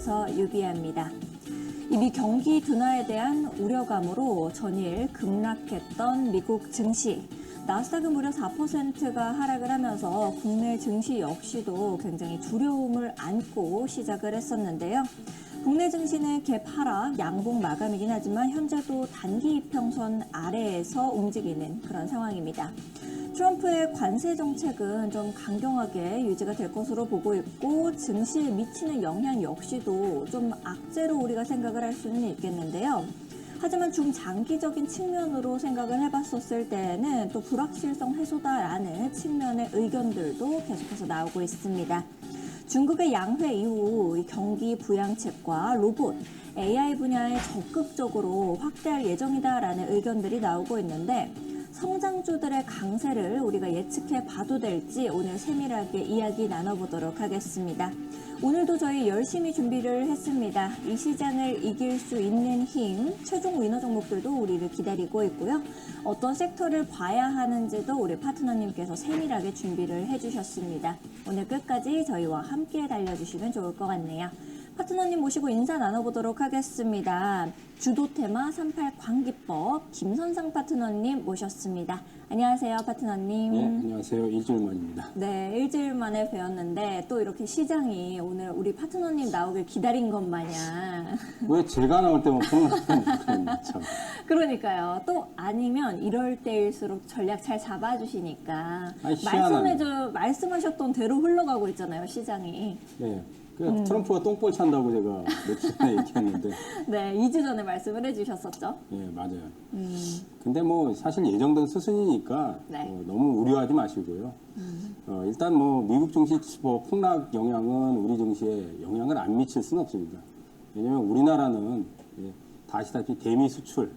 아나운서 유비아입니다. 이미 경기 둔화에 대한 우려감으로 전일 급락했던 미국 증시. 나스닥은 무려 4%가 하락을 하면서 국내 증시 역시도 굉장히 두려움을 안고 시작을 했었는데요. 국내 증시는 갭 하락, 양봉 마감이긴 하지만 현재도 단기 이평선 아래에서 움직이는 그런 상황입니다. 트럼프의 관세 정책은 좀 강경하게 유지가 될 것으로 보고 있고 증시에 미치는 영향 역시도 좀 악재로 우리가 생각을 할 수는 있겠는데요. 하지만 중장기적인 측면으로 생각을 해봤었을 때에는 또 불확실성 해소다라는 측면의 의견들도 계속해서 나오고 있습니다. 중국의 양회 이후 경기 부양책과 로봇, AI 분야에 적극적으로 확대할 예정이다라는 의견들이 나오고 있는데 성장주들의 강세를 우리가 예측해 봐도 될지 오늘 세밀하게 이야기 나눠보도록 하겠습니다. 오늘도 저희 열심히 준비를 했습니다. 이 시장을 이길 수 있는 힘, 최종 위너 종목들도 우리를 기다리고 있고요. 어떤 섹터를 봐야 하는지도 우리 파트너님께서 세밀하게 준비를 해주셨습니다. 오늘 끝까지 저희와 함께 달려주시면 좋을 것 같네요. 파트너님 모시고 인사 나눠보도록 하겠습니다. 주도 테마 38 광기법 김선상 파트너님 모셨습니다. 안녕하세요, 파트너님. 네, 안녕하세요. 일주일 만입니다. 네, 일주일 만에 뵈었는데 또 이렇게 시장이 오늘 우리 파트너님 나오길 기다린 것 마냥. 왜 제가 나올 때만 폭락하는 참. 그러니까요. 또 아니면 이럴 때일수록 전략 잘 잡아주시니까 아니, 희한하네. 말씀하셨던 대로 흘러가고 있잖아요, 시장이. 네. 트럼프가 똥볼 찬다고 제가 며칠 전에 얘기했는데. 네, 2주 전에 말씀을 해주셨었죠. 네, 맞아요. 근데 뭐 사실 예정된 수순이니까 네. 너무 우려하지 마시고요. 일단 뭐 미국 증시 뭐 폭락 영향은 우리 증시에 영향을 안 미칠 수는 없습니다. 왜냐면 우리나라는 다 아시다시피 대미 수출,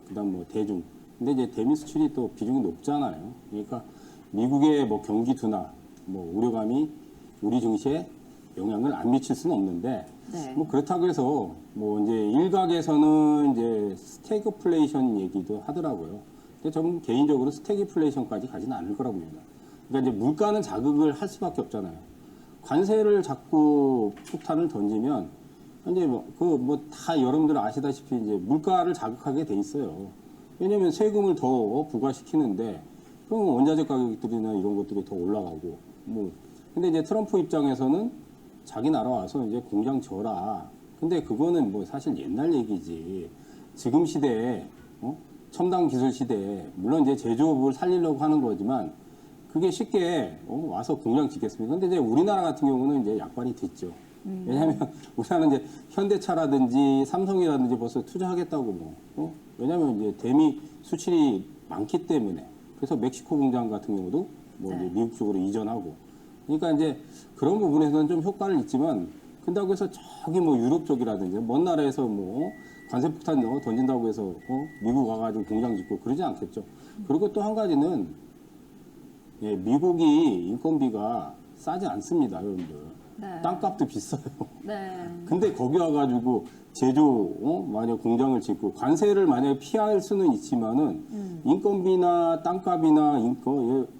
그다음 뭐 대중. 근데 이제 대미 수출이 또 비중이 높잖아요. 그러니까 미국의 뭐 경기 둔화, 뭐 우려감이 우리 증시에 영향을 안 미칠 수는 없는데, 네. 뭐 그렇다고 해서 뭐 이제 일각에서는 이제 스태그플레이션 얘기도 하더라고요. 근데 저는 개인적으로 스태그플레이션까지 가지는 않을 거라고 봅니다. 그러니까 이제 물가는 자극을 할 수밖에 없잖아요. 관세를 자꾸 폭탄을 던지면 이제 뭐 다 여러분들 아시다시피 이제 물가를 자극하게 돼 있어요. 왜냐하면 세금을 더 부과시키는데 그럼 원자재 가격들이나 이런 것들이 더 올라가고 뭐 근데 이제 트럼프 입장에서는 자기 나라 와서 이제 공장 져라. 근데 그거는 뭐 사실 옛날 얘기지. 지금 시대에 첨단 기술 시대에 물론 이제 제조업을 살리려고 하는 거지만 그게 쉽게 와서 공장 짓겠습니까? 근데 이제 우리나라 같은 경우는 이제 약발이 됐죠. 왜냐하면 우리나라는 이제 현대차라든지 삼성이라든지 벌써 투자하겠다고 왜냐하면 이제 대미 수출이 많기 때문에 그래서 멕시코 공장 같은 경우도 뭐 이제 미국 쪽으로 이전하고 그러니까 이제 그런 부분에서는 좀 효과를 있지만 근다고 해서 저기 뭐 유럽 쪽이라든지 먼 나라에서 뭐 관세폭탄 던진다고 해서 미국 와가지고 공장 짓고 그러지 않겠죠. 그리고 또 한 가지는 미국이 인건비가 싸지 않습니다, 여러분들. 네. 땅값도 비싸요. 네. 근데 거기 와가지고 제조 만약 공장을 짓고 관세를 만약에 피할 수는 있지만은 인건비나 땅값이나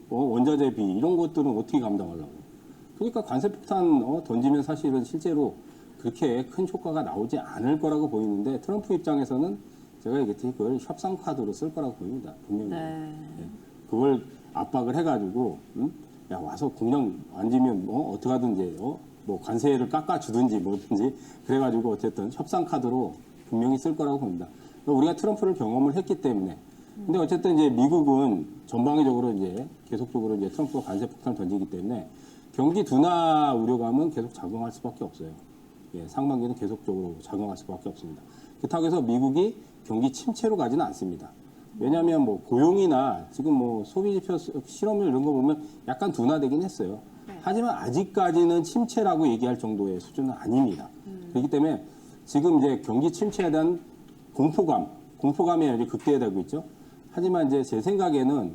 원자재비 이런 것들은 어떻게 감당하려고? 그러니까 관세폭탄 던지면 사실은 실제로 그렇게 큰 효과가 나오지 않을 거라고 보이는데 트럼프 입장에서는 제가 얘기했듯이 그걸 협상 카드로 쓸 거라고 보입니다. 분명히. 네. 그걸 압박을 해가지고 야 와서 공장 안 지면 어떻게 하든지 뭐 관세를 깎아주든지 뭐든지 그래가지고 어쨌든 협상 카드로 분명히 쓸 거라고 봅니다. 우리가 트럼프를 경험을 했기 때문에 근데 어쨌든 이제 미국은 전방위적으로 이제 계속적으로 이제 트럼프가 관세 폭탄을 던지기 때문에 경기 둔화 우려감은 계속 작용할 수밖에 없어요. 상반기는 계속적으로 작용할 수밖에 없습니다. 그렇다고 해서 미국이 경기 침체로 가지는 않습니다. 왜냐하면 뭐 고용이나 지금 뭐 소비지표 실업률 이런 거 보면 약간 둔화되긴 했어요. 하지만 아직까지는 침체라고 얘기할 정도의 수준은 아닙니다. 그렇기 때문에 지금 이제 경기 침체에 대한 공포감이 이제 극대화되고 있죠. 하지만 이제 제 생각에는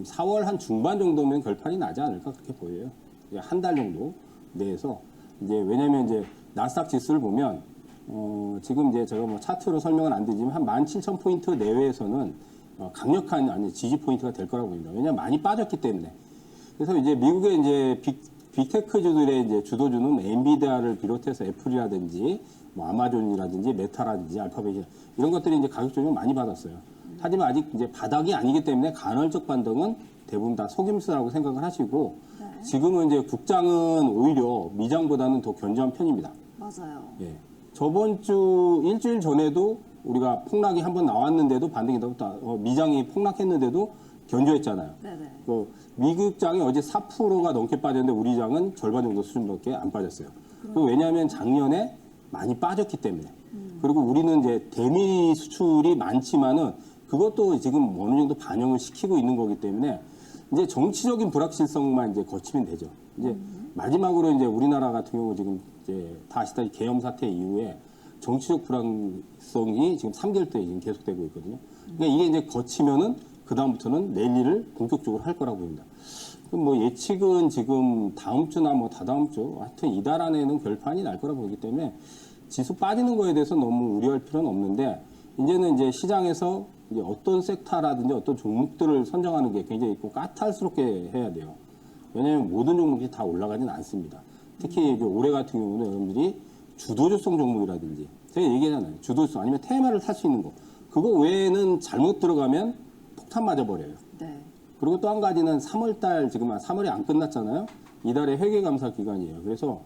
4월 한 중반 정도면 결판이 나지 않을까 그렇게 보여요. 한 달 정도 내에서 이제 왜냐하면 이제 나스닥 지수를 보면 지금 이제 제가 뭐 차트로 설명은 안 되지만 한 17,000포인트 내외에서는 강력한 지지 포인트가 될 거라고 봅니다. 왜냐하면 많이 빠졌기 때문에. 그래서 이제 미국의 이제 빅 빅테크주들의 이제 주도주는 엔비디아를 비롯해서 애플이라든지 뭐 아마존이라든지 메타라든지 알파벳이 이런 것들이 이제 가격 조정을 많이 받았어요. 하지만 아직 이제 바닥이 아니기 때문에 간헐적 반등은 대부분 다 속임수라고 생각을 하시고 지금은 이제 국장은 오히려 미장보다는 더 견조한 편입니다. 맞아요. 예. 저번 주 일주일 전에도 우리가 폭락이 한번 나왔는데도 반등이 미장이 폭락했는데도 견조했잖아요. 네네. 그 미국 장이 어제 4%가 넘게 빠졌는데 우리 장은 절반 정도 수준밖에 안 빠졌어요. 그 왜냐하면 작년에 많이 빠졌기 때문에. 그리고 우리는 이제 대미 수출이 많지만은 그것도 지금 어느 정도 반영을 시키고 있는 거기 때문에 이제 정치적인 불확실성만 이제 거치면 되죠. 이제 마지막으로 이제 우리나라 같은 경우 지금 이제 다 아시다시피 계엄 사태 이후에 정치적 불확실성이 지금 3개월 동안 지금 계속되고 있거든요. 그러니까 이게 이제 거치면은 그 다음부터는 랠리를 본격적으로 할 거라고 봅니다. 그럼 뭐 예측은 지금 다음 주나 뭐 다다음 주 하여튼 이달 안에는 결판이 날 거라고 보기 때문에 지수 빠지는 거에 대해서 너무 우려할 필요는 없는데 이제는 이제 시장에서 이제 어떤 섹터라든지 어떤 종목들을 선정하는 게 굉장히 있고 까탈스럽게 해야 돼요. 왜냐하면 모든 종목이 다 올라가지는 않습니다. 특히 이제 올해 같은 경우는 여러분들이 주도주성 종목이라든지 제가 얘기하잖아요. 주도주성 아니면 테마를 탈 수 있는 거. 그거 외에는 잘못 들어가면 폭탄 맞아버려요. 네. 그리고 또 한 가지는 3월달 지금 3월이 안 끝났잖아요. 이달에 회계감사 기간이에요. 그래서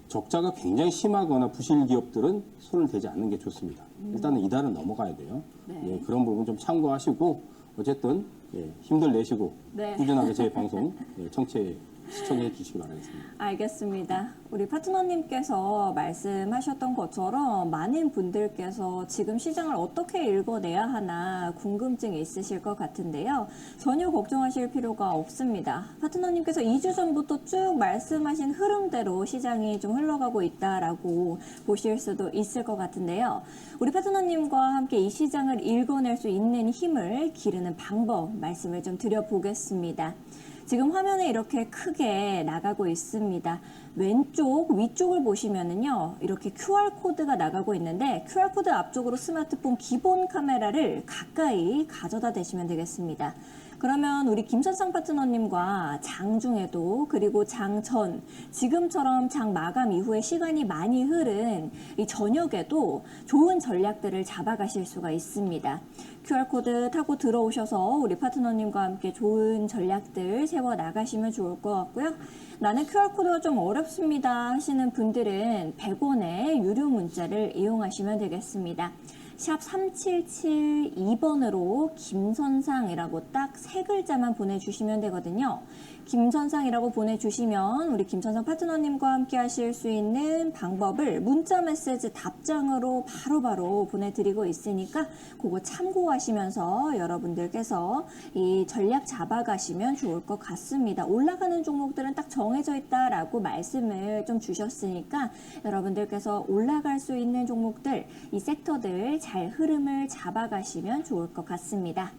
적자가 굉장히 심하거나 부실 기업들은 손을 대지 않는 게 좋습니다. 일단은 이달은 넘어가야 돼요. 네. 예, 그런 부분 좀 참고하시고 어쨌든 예, 힘들 내시고 네. 꾸준하게 제 방송 시청해 주시기 바라겠습니다. 알겠습니다. 우리 파트너님께서 말씀하셨던 것처럼 많은 분들께서 지금 시장을 어떻게 읽어내야 하나 궁금증이 있으실 것 같은데요. 전혀 걱정하실 필요가 없습니다. 파트너님께서 2주 전부터 쭉 말씀하신 흐름대로 시장이 좀 흘러가고 있다라고 보실 수도 있을 것 같은데요. 우리 파트너님과 함께 이 시장을 읽어낼 수 있는 힘을 기르는 방법 말씀을 좀 드려보겠습니다. 지금 화면에 이렇게 크게 나가고 있습니다. 왼쪽 위쪽을 보시면은요, 이렇게 QR코드가 나가고 있는데 QR코드 앞쪽으로 스마트폰 기본 카메라를 가까이 가져다 대시면 되겠습니다. 그러면 우리 김선상 파트너님과 장중에도 그리고 장전, 지금처럼 장 마감 이후에 시간이 많이 흐른 이 저녁에도 좋은 전략들을 잡아가실 수가 있습니다. QR코드 타고 들어오셔서 우리 파트너님과 함께 좋은 전략들 세워 나가시면 좋을 것 같고요. 나는 QR코드가 좀 어렵습니다 하시는 분들은 100원의 유료 문자를 이용하시면 되겠습니다. 샵 3772번으로 김선상이라고 딱 세 글자만 보내주시면 되거든요. 김선상이라고 보내주시면 우리 김선상 파트너님과 함께 하실 수 있는 방법을 문자 메시지 답장으로 바로바로 보내드리고 있으니까 그거 참고하시면서 여러분들께서 이 전략 잡아가시면 좋을 것 같습니다. 올라가는 종목들은 딱 정해져 있다라고 말씀을 좀 주셨으니까 여러분들께서 올라갈 수 있는 종목들, 이 섹터들 잘 흐름을 잡아가시면 좋을 것 같습니다.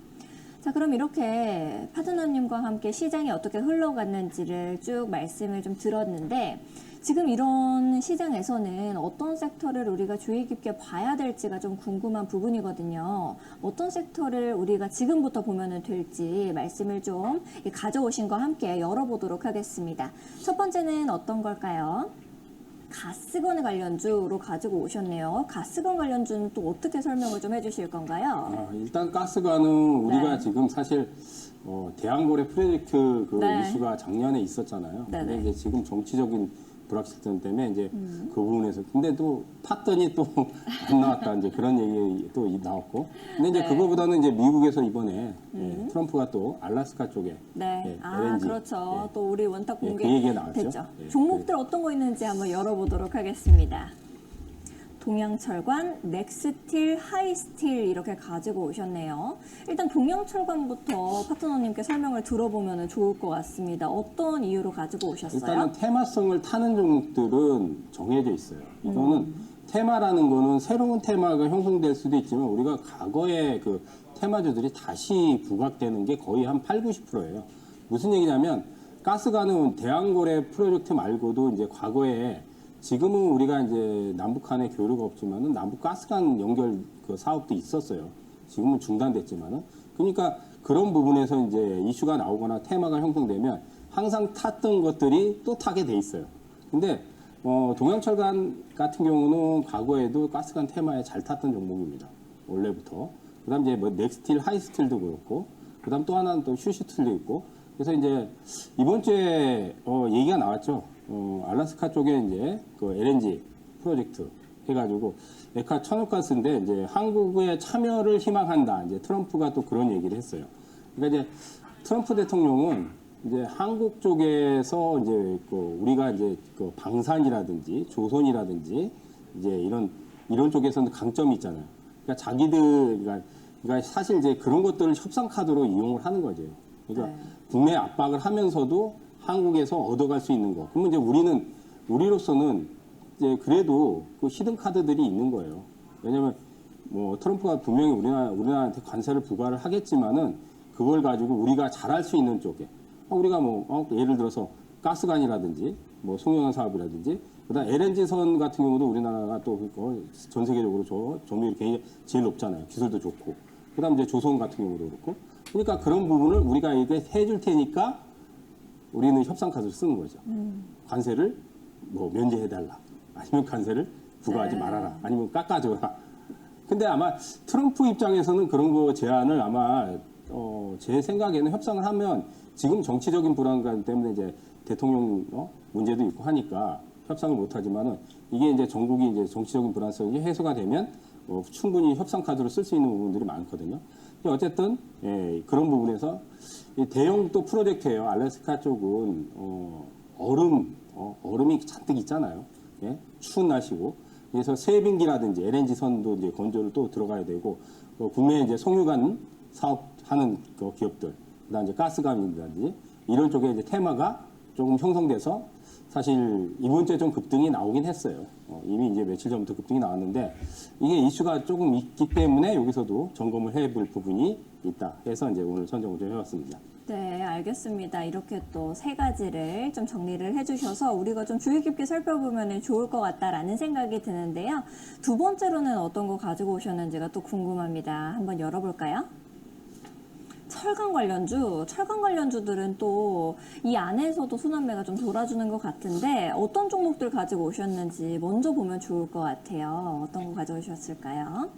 자, 그럼 이렇게 파트너님과 함께 시장이 어떻게 흘러갔는지를 쭉 말씀을 좀 들었는데 지금 이런 시장에서는 어떤 섹터를 우리가 주의 깊게 봐야 될지가 좀 궁금한 부분이거든요. 어떤 섹터를 우리가 지금부터 보면 될지 말씀을 좀 가져오신 거 함께 열어보도록 하겠습니다. 첫 번째는 어떤 걸까요? 가스건 관련주로 가지고 오셨네요. 가스건 관련주는 또 어떻게 설명을 좀 해주실 건가요? 일단 가스관은 우리가 네. 지금 사실 대한거래 프로젝트 그 네. 이슈가 작년에 있었잖아요. 네네. 근데 이제 지금 정치적인 불확실성 때문에 이제 그 부분에서 근데 또 팠더니 또 안 나왔다 이제 그런 얘기 또 나왔고. 근데 이제 네. 그거보다는 이제 미국에서 이번에 트럼프가 또 알라스카 쪽에 네. LNG, 그렇죠. 예. 또 우리 원탁 예, 공개 그 얘기가 나왔죠. 됐죠. 예, 종목들 어떤 거 있는지 한번 열어보도록 하겠습니다. 동양철관, 넥스틸, 하이스틸 이렇게 가지고 오셨네요. 일단 동양철관부터 파트너님께 설명을 들어보면 좋을 것 같습니다. 어떤 이유로 가지고 오셨어요? 일단은 테마성을 타는 종목들은 정해져 있어요. 이거는 테마라는 거는 새로운 테마가 형성될 수도 있지만 우리가 과거의 그 테마주들이 다시 부각되는 게 거의 한 8, 90%예요. 무슨 얘기냐면 가스관은 대한거래 프로젝트 말고도 이제 과거에 지금은 우리가 이제 남북 간의 교류가 없지만은 남북 가스관 연결 그 사업도 있었어요. 지금은 중단됐지만은. 그러니까 그런 부분에서 이제 이슈가 나오거나 테마가 형성되면 항상 탔던 것들이 또 타게 돼 있어요. 근데 동양철강 같은 경우는 과거에도 가스관 테마에 잘 탔던 종목입니다. 원래부터. 그다음 이제 뭐 넥스틸, 하이스틸도 그렇고, 그다음 또 하나는 또 휴시틸도 있고. 그래서 이제 이번 주에 얘기가 나왔죠. 알래스카 쪽에 이제 그 LNG 프로젝트 해가지고 에카 천연가스인데 이제 한국의 참여를 희망한다. 이제 트럼프가 또 그런 얘기를 했어요. 그러니까 이제 트럼프 대통령은 이제 한국 쪽에서 이제 그 우리가 이제 그 방산이라든지 조선이라든지 이제 이런 쪽에서는 강점이 있잖아요. 그러니까 그러니까 사실 이제 그런 것들을 협상 카드로 이용을 하는 거죠. 그러니까 국내 압박을 하면서도 한국에서 얻어갈 수 있는 거. 그러면 이제 우리로서는 이제 그래도 그 히든 카드들이 있는 거예요. 왜냐면 뭐 트럼프가 분명히 우리나라한테 관세를 부과를 하겠지만은 그걸 가지고 우리가 잘할 수 있는 쪽에 우리가 예를 들어서 가스관이라든지 뭐 송영한 사업이라든지 그다음 LNG선 같은 경우도 우리나라가 또 전 세계적으로 점유율이 굉장히 제일 높잖아요. 기술도 좋고 그다음 이제 조선 같은 경우도 그렇고 그러니까 그런 부분을 우리가 이게 해줄 테니까 우리는 협상 카드를 쓰는 거죠. 관세를 뭐 면제해달라 아니면 관세를 부과하지 말아라 아니면 깎아줘라. 근데 아마 트럼프 입장에서는 그런 거 제안을 아마 제 생각에는 협상을 하면 지금 정치적인 불안감 때문에 이제 대통령 문제도 있고 하니까 협상을 못 하지만은 이게 이제 전국이 이제 정치적인 불안성이 해소가 되면 충분히 협상 카드로 쓸 수 있는 부분들이 많거든요. 어쨌든 그런 부분에서 대형 또 프로젝트예요. 알래스카 쪽은 얼음이 잔뜩 있잖아요. 예? 추운 날씨고 그래서 세빙기라든지 LNG 선도 이제 건조를 또 들어가야 되고 국내에 이제 송유관 사업하는 그 기업들 그다음 이제 가스관이라든지 이런 쪽에 이제 테마가 조금 형성돼서 사실 이번 주에 좀 급등이 나오긴 했어요. 이미 이제 며칠 전부터 급등이 나왔는데 이게 이슈가 조금 있기 때문에 여기서도 점검을 해볼 부분이 있다 해서 이제 오늘 선정을 좀 해봤습니다. 네, 알겠습니다. 이렇게 또 세 가지를 좀 정리를 해주셔서 우리가 좀 주의 깊게 살펴보면 좋을 것 같다라는 생각이 드는데요. 두 번째로는 어떤 거 가지고 오셨는지가 또 궁금합니다. 한번 열어볼까요? 철강 관련주들은 또 이 안에서도 순환매가 좀 돌아주는 것 같은데 어떤 종목들 가지고 오셨는지 먼저 보면 좋을 것 같아요. 어떤 거 가져오셨을까요?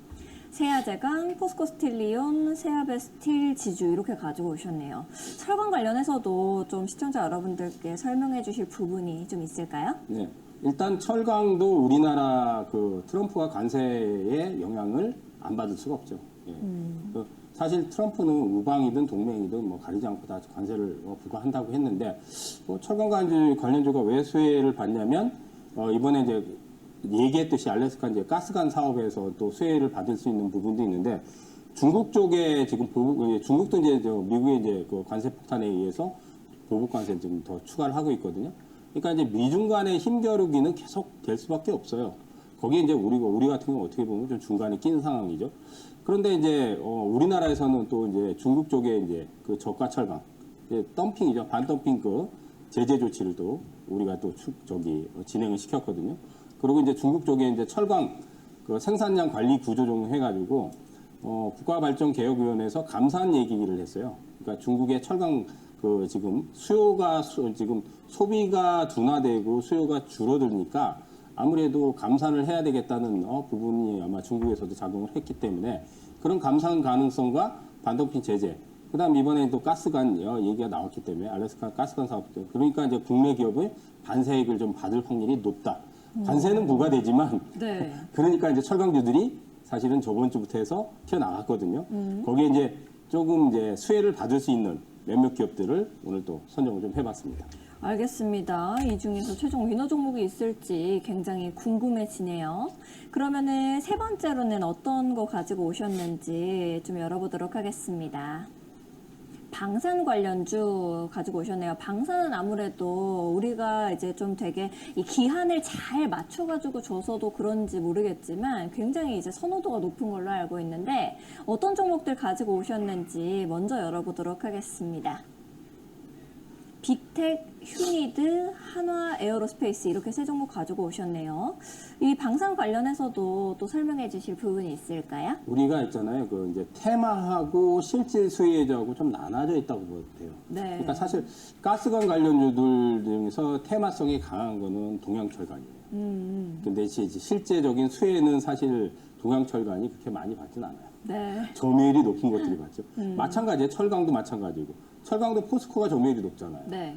세아제강, 포스코스틸리온, 세아베스틸, 지주 이렇게 가지고 오셨네요. 철강 관련해서도 좀 시청자 여러분들께 설명해 주실 부분이 좀 있을까요? 네. 일단 철강도 우리나라 그 트럼프가 관세의 영향을 안 받을 수가 없죠. 예. 사실 트럼프는 우방이든 동맹이든 뭐 가리지 않고 다 관세를 부과한다고 했는데 철강 관련주가 왜 수혜를 받냐면 이번에 이제 얘기했듯이 알래스카 이제 가스관 사업에서 또 수혜를 받을 수 있는 부분도 있는데 중국 쪽에 지금 중국도 이제 미국의 이제 그 관세 폭탄에 의해서 보복 관세 좀 더 추가를 하고 있거든요. 그러니까 이제 미중 간의 힘겨루기는 계속 될 수밖에 없어요. 거기에 이제 우리 같은 경우 어떻게 보면 좀 중간에 끼는 상황이죠. 그런데 이제 우리나라에서는 또 이제 중국 쪽에 이제 그 저가 철강, 이제 덤핑이죠. 반덤핑 그 제재 조치를 또 우리가 또 진행을 시켰거든요. 그리고 이제 중국 쪽에 이제 철강 그 생산량 관리 구조조정 해가지고 국가발전개혁위원회에서 감산 얘기를 했어요. 그러니까 중국의 철강 그 지금 지금 소비가 둔화되고 수요가 줄어드니까 아무래도 감산을 해야 되겠다는 부분이 아마 중국에서도 작용을 했기 때문에 그런 감산 가능성과 반덤핑 제재, 그다음 이번에 또 가스관 얘기가 나왔기 때문에 알래스카 가스관 사업도 그러니까 이제 국내 기업의 관세액을 좀 받을 확률이 높다. 관세는 부과되지만 네. 그러니까 이제 철강주들이 사실은 저번 주부터 해서 튀어나갔거든요. 거기에 이제 조금 이제 수혜를 받을 수 있는 몇몇 기업들을 오늘 또 선정을 좀 해봤습니다. 알겠습니다. 이 중에서 최종 위너 종목이 있을지 굉장히 궁금해지네요. 그러면은 세 번째로는 어떤 거 가지고 오셨는지 좀 열어보도록 하겠습니다. 방산 관련주 가지고 오셨네요. 방산은 아무래도 우리가 이제 좀 되게 이 기한을 잘 맞춰가지고 줘서도 그런지 모르겠지만 굉장히 이제 선호도가 높은 걸로 알고 있는데 어떤 종목들 가지고 오셨는지 먼저 열어보도록 하겠습니다. 빅텍, 휴니드, 한화 에어로스페이스 이렇게 세 종목 가지고 오셨네요. 이 방산 관련해서도 또 설명해 주실 부분이 있을까요? 우리가 있잖아요. 그 이제 테마하고 실질 수혜주하고 좀 나눠져 있다고 보면 돼요. 네. 그러니까 사실 가스관 관련주들 중에서 테마성이 강한 거는 동양철강이에요. 근데 이제 실제적인 수혜는 사실 동양철강이 그렇게 많이 받진 않아요. 네. 점유율이 높은 것들이 맞죠. 마찬가지예요. 철강도 마찬가지고. 철강도 포스코가 점유율이 높잖아요. 네.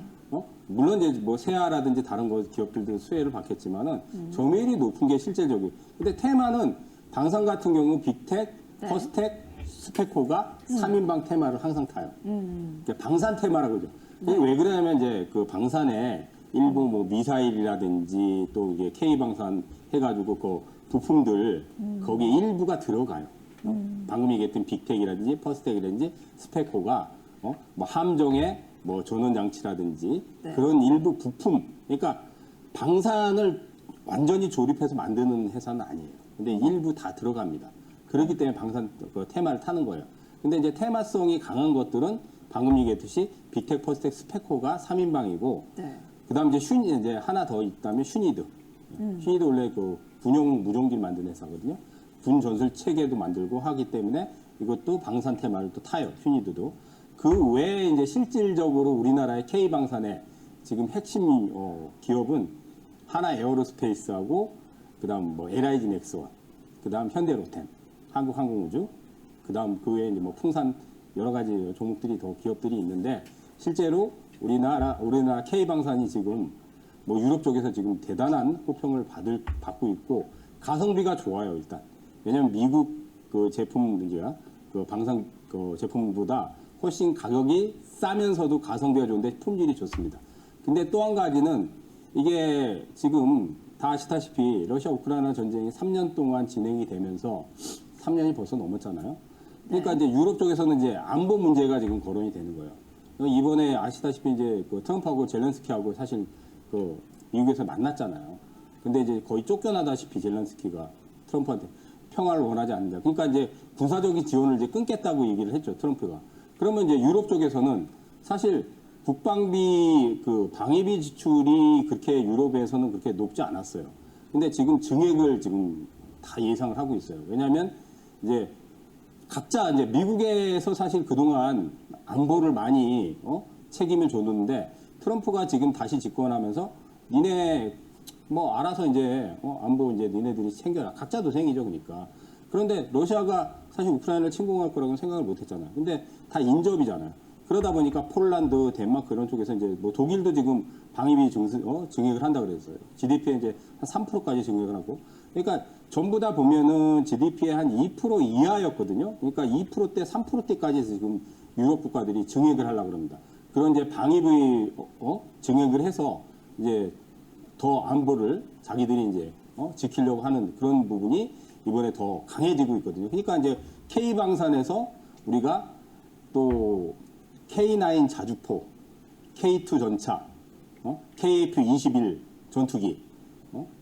물론 이제 뭐 세아라든지 다른 거 기업들도 수혜를 받겠지만은 점유율이 높은 게 실질적이에요. 근데 테마는 방산 같은 경우 빅텍, 네. 퍼스텍, 스페코가 3인방 테마를 항상 타요. 그러니까 방산 테마라고 그러죠. 이게 왜 그러냐면 이제 그 방산에 일부 뭐 미사일이라든지 또 이게 K방산 해가지고 그 부품들 거기 일부가 들어가요. 방금 얘기했던 빅텍이라든지 퍼스텍이라든지 스페코가 뭐 함정에 뭐 전원 장치라든지 네. 그런 일부 부품, 그러니까 방산을 완전히 조립해서 만드는 회사는 아니에요. 근데 일부 다 들어갑니다. 그렇기 때문에 방산 그 테마를 타는 거예요. 근데 이제 테마성이 강한 것들은 방금 얘기했듯이 빅텍, 퍼스텍, 스페코가 3인방이고, 네. 그다음 이제 하나 더 있다면 휴니드. 휴니드 원래 그 군용 무전기를 만드는 회사거든요. 군 전술 체계도 만들고 하기 때문에 이것도 방산 테마를 또 타요. 휴니드도. 그 외에 이제 실질적으로 우리나라의 K방산의 지금 핵심 기업은 하나 에어로스페이스하고 그다음 뭐 LIG 넥스원, 그다음 현대로템, 한국항공우주, 그다음 그 외에 이제 뭐 풍산 여러 가지 종목들이 더 기업들이 있는데 실제로 우리나라 K방산이 지금 뭐 유럽 쪽에서 지금 대단한 호평을 받고 있고 가성비가 좋아요 일단. 왜냐하면 미국 그 제품 그 방산 그 제품보다 훨씬 가격이 싸면서도 가성비가 좋은데 품질이 좋습니다. 근데 또 한 가지는 이게 지금 다 아시다시피 러시아 우크라이나 전쟁이 3년 동안 진행이 되면서 3년이 벌써 넘었잖아요. 그러니까 이제 유럽 쪽에서는 이제 안보 문제가 지금 거론이 되는 거예요. 이번에 아시다시피 이제 그 트럼프하고 젤렌스키하고 사실 그 미국에서 만났잖아요. 근데 이제 거의 쫓겨나다시피 젤렌스키가 트럼프한테 평화를 원하지 않는다. 그러니까 이제 군사적인 지원을 이제 끊겠다고 얘기를 했죠, 트럼프가. 그러면 이제 유럽 쪽에서는 사실 국방비 그 방위비 지출이 그렇게 유럽에서는 그렇게 높지 않았어요. 근데 지금 증액을 지금 다 예상을 하고 있어요. 왜냐하면 이제 각자 이제 미국에서 사실 그동안 안보를 많이 책임을 줬는데 트럼프가 지금 다시 집권하면서 니네 뭐 알아서 이제 안보 이제 니네들이 챙겨라. 각자 도생이죠, 그러니까. 그런데 러시아가 사실 우크라이나를 침공할 거라고는 생각을 못 했잖아요. 근데 다 인접이잖아요. 그러다 보니까 폴란드, 덴마크 이런 쪽에서 이제 뭐 독일도 지금 방위비 증액을 한다 그랬어요. GDP에 이제 한 3%까지 증액을 하고. 그러니까 전부 다 보면은 GDP의 한 2% 이하였거든요. 그러니까 2%대, 3%대까지 지금 유럽 국가들이 증액을 하려고 합니다. 그런 이제 방위비 증액을 해서 이제 더 안보를 자기들이 이제 지키려고 하는 그런 부분이 이번에 더 강해지고 있거든요. 그러니까 이제 K방산에서 우리가 또 K9 자주포, K2 전차, KF-21 전투기,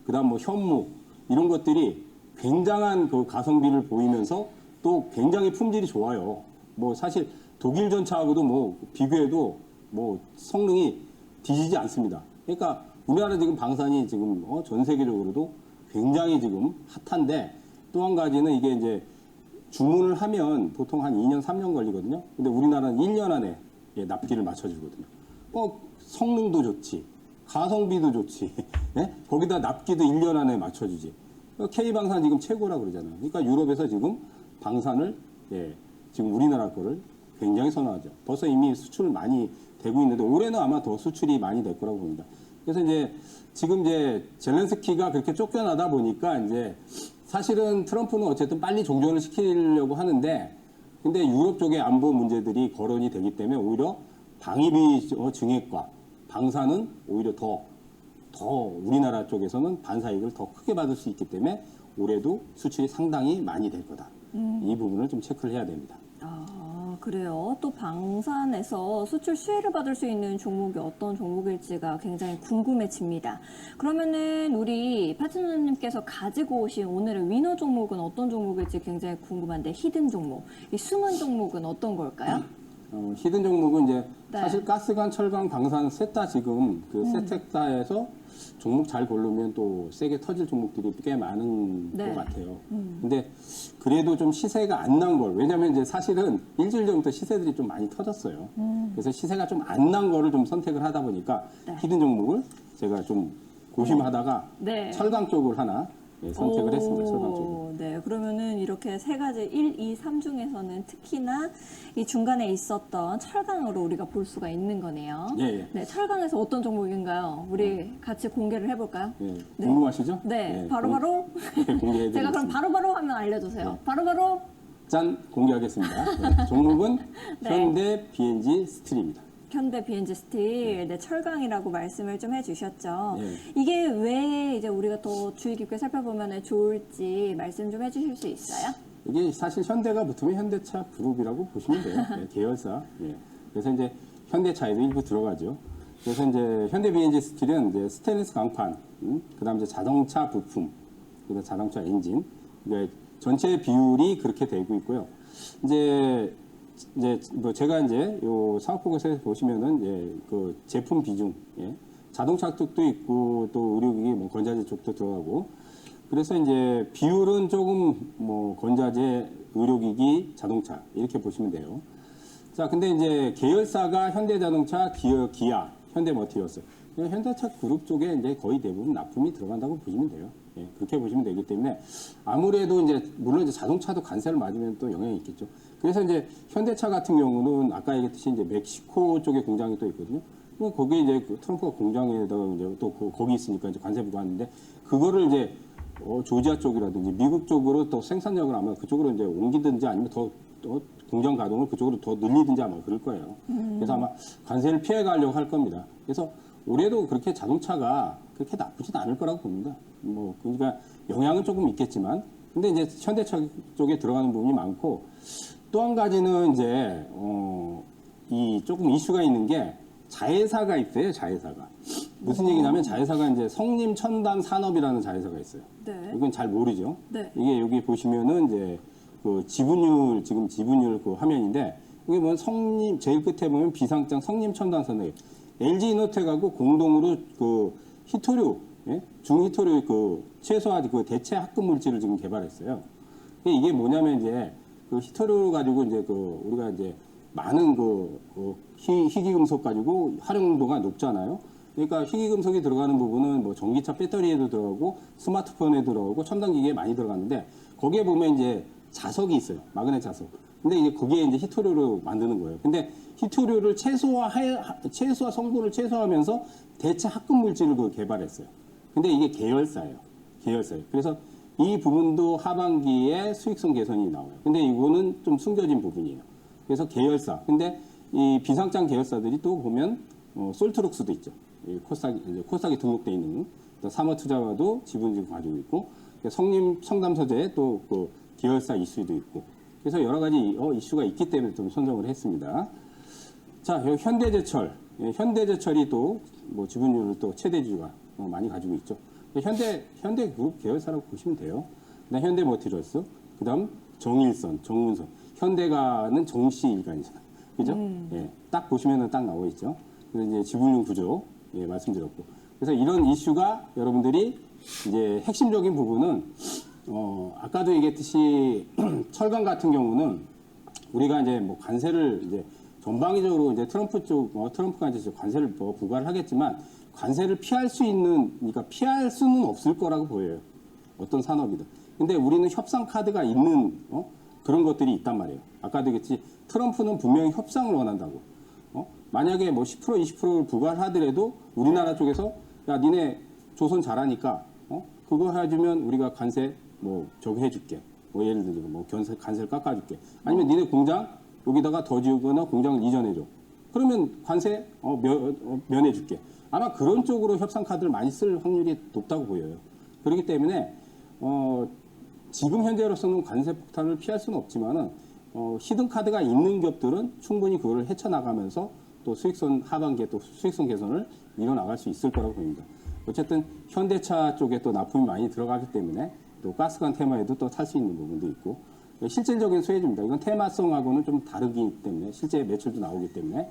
그다음 뭐 현무 이런 것들이 굉장한 그 가성비를 보이면서 또 굉장히 품질이 좋아요. 뭐 사실 독일 전차하고도 뭐 비교해도 뭐 성능이 뒤지지 않습니다. 그러니까 우리나라 지금 방산이 지금 전 세계적으로도 굉장히 지금 핫한데 또 한 가지는 이게 이제 주문을 하면 보통 한 2년, 3년 걸리거든요. 근데 우리나라는 1년 안에 납기를 맞춰주거든요. 성능도 좋지, 가성비도 좋지, 예? 거기다 납기도 1년 안에 맞춰주지. K방산 지금 최고라고 그러잖아요. 그러니까 유럽에서 지금 방산을, 지금 우리나라 거를 굉장히 선호하죠. 벌써 이미 수출 많이 되고 있는데 올해는 아마 더 수출이 많이 될 거라고 봅니다. 그래서 이제 지금 이제 젤렌스키가 그렇게 쫓겨나다 보니까 이제 사실은 트럼프는 어쨌든 빨리 종전을 시키려고 하는데 근데 유럽 쪽의 안보 문제들이 거론이 되기 때문에 오히려 방위비 증액과 방산은 오히려 더 우리나라 쪽에서는 반사이익을 더 크게 받을 수 있기 때문에 올해도 수출이 상당히 많이 될 거다. 이 부분을 좀 체크를 해야 됩니다. 아, 그래요. 또 방산에서 수출 수혜를 받을 수 있는 종목이 어떤 종목일지가 굉장히 궁금해집니다. 그러면은 우리 파트너님께서 가지고 오신 오늘의 위너 종목은 어떤 종목일지 굉장히 궁금한데 히든 종목, 이 숨은 종목은 어떤 걸까요? 히든 종목은 이제 네. 사실 가스관, 철강, 방산 셋 다 지금 그 세택다에서 종목 잘 고르면 또 세게 터질 종목들이 꽤 많은 네. 것 같아요. 근데 그래도 좀 시세가 안 난 걸, 왜냐면 이제 사실은 일주일 전부터 시세들이 좀 많이 터졌어요. 그래서 시세가 좀 안 난 거를 좀 선택을 하다 보니까 네. 히든 종목을 제가 좀 고심하다가 네. 철강 쪽을 하나 선택을 했습니다. 철강 쪽을. 네, 그러면은 이렇게 세 가지 1, 2, 3 중에서는 특히나 이 중간에 있었던 철강으로 우리가 볼 수가 있는 거네요. 예, 예. 네, 철강에서 어떤 종목인가요? 우리 같이 공개를 해볼까요? 예, 궁금하시죠? 네, 예, 바로바로 공개해드리겠습니다. 제가 그럼 바로바로 하면 알려주세요. 바로바로 짠! 공개하겠습니다. 네, 종목은 네. 현대 BNG 스틸입니다. 현대 BNG 스틸, 네, 철강이라고 말씀을 좀 해주셨죠. 네. 이게 왜 이제 우리가 더 주의 깊게 살펴보면 좋을지 말씀 좀 해주실 수 있어요? 이게 사실 현대가 붙으면 현대차 그룹이라고 보시면 돼요. 네, 계열사. 예. 그래서 이제 현대차에도 일부 들어가죠. 그래서 이제 현대 BNG 스틸은 이제 스테인리스 강판, 그다음 이제 자동차 부품, 그다음 자동차 엔진, 그러니까 전체 비율이 그렇게 되고 있고요. 이제 뭐 제가 이제 요 사업보고서에서 보시면은 그 제품 비중, 자동차 쪽도 있고 또 의료기기, 뭐 건자재 쪽도 들어가고. 그래서 이제 비율은 조금 뭐 건자재, 의료기기, 자동차 이렇게 보시면 돼요. 자, 근데 이제 계열사가 현대자동차, 기아, 현대머티리얼스. 현대차 그룹 쪽에 이제 거의 대부분 납품이 들어간다고 보시면 돼요. 예, 그렇게 보시면 되기 때문에 아무래도 이제 물론 이제 자동차도 관세를 맞으면 또 영향이 있겠죠. 그래서 이제 현대차 같은 경우는 아까 얘기했듯이 이제 멕시코 쪽에 공장이 또 있거든요. 거기 이제 그 트럼프가 공장에다가 이제 또 거기 있으니까 이제 관세 부과하는데 그거를 이제 조지아 쪽이라든지 미국 쪽으로 또 생산력을 아마 그쪽으로 이제 옮기든지 아니면 더 공장 가동을 그쪽으로 더 늘리든지 아마 그럴 거예요. 그래서 아마 관세를 피해 가려고 할 겁니다. 그래서 올해도 그렇게 자동차가 그렇게 나쁘진 않을 거라고 봅니다. 뭐 그러니까 영향은 조금 있겠지만, 근데 이제 현대차 쪽에 들어가는 부분이 많고 또 한 가지는 이제 이 조금 이슈가 있는 게 자회사가 있어요. 자회사가 무슨 얘기냐면 자회사가 이제 성림 첨단 산업이라는 자회사가 있어요. 네. 이건 잘 모르죠. 네. 이게 여기 보시면은 이제 그 지분율 지금 지분율 그 화면인데 이게 뭐 성림 제일 끝에 보면 비상장 성림 첨단 산업. LG 이노텍하고 공동으로 그 히토류, 중히토류 그 최소화 그 대체 합금 물질을 지금 개발했어요. 이게 뭐냐면 이제 그 히토류 가지고 이제 그 우리가 이제 많은 희귀금속 가지고 활용도가 높잖아요. 그러니까 희귀금속이 들어가는 부분은 뭐 전기차 배터리에도 들어가고 스마트폰에 들어가고 첨단 기기에 많이 들어가는데 거기에 보면 이제 자석이 있어요. 마그넷 자석. 근데 이제 그게 이제 히토류로 만드는 거예요. 근데 히토류를 최소화 성분을 최소화하면서 대체 합금 물질을 개발했어요. 근데 이게 계열사예요. 그래서 이 부분도 하반기에 수익성 개선이 나와요. 근데 이거는 좀 숨겨진 부분이에요. 그래서 계열사. 근데 이 비상장 계열사들이 또 보면 솔트록스도 있죠. 코스닥에 등록돼 있는 사모투자와도 지분을 가지고 있고 성림 청담서재 또 그 계열사 이슈도 있고. 그래서 여러 가지 이슈가 있기 때문에 좀 선정을 했습니다. 자, 여기 현대제철. 현대제철이 또 뭐 지분율을 또 최대주가 많이 가지고 있죠. 현대그룹 계열사라고 보시면 돼요. 그다음 현대머티리얼스, 그다음 정일선, 정운선. 현대가는 정씨일간이잖아요. 그죠? 딱 보시면은 딱 나와 있죠. 그래서 이제 지분율 구조 말씀드렸고. 그래서 이런 이슈가 여러분들이 이제 핵심적인 부분은 아까도 얘기했듯이 철강 같은 경우는 우리가 이제 뭐 관세를 이제 전방위적으로 이제 트럼프가 이제 관세를 뭐 부과를 하겠지만 관세를 피할 수 있는, 그러니까 피할 수는 없을 거라고 보여요. 어떤 산업이든. 근데 우리는 협상 카드가 있는 그런 것들이 있단 말이에요. 아까도 얘기했지 트럼프는 분명히 협상을 원한다고. 만약에 뭐 10% 20%를 부과를 하더라도 우리나라 쪽에서 야 니네 조선 잘하니까 그거 해주면 우리가 관세 뭐 저기 해줄게. 뭐 예를 들어 뭐 관세를 깎아줄게. 아니면 니네 공장 여기다가 더 지우거나 공장을 이전해줘. 그러면 관세 면해줄게. 아마 그런 쪽으로 협상 카드를 많이 쓸 확률이 높다고 보여요. 그렇기 때문에 지금 현재로서는 관세 폭탄을 피할 수는 없지만은 히든 카드가 있는 기업들은 충분히 그거를 헤쳐나가면서 또 수익성 하반기에 또 수익성 개선을 이뤄나갈 수 있을 거라고 봅니다. 어쨌든 현대차 쪽에 또 납품이 많이 들어가기 때문에 또 가스관 테마에도 또 탈 수 있는 부분도 있고 실질적인 수혜주입니다. 이건 테마성하고는 좀 다르기 때문에 실제 매출도 나오기 때문에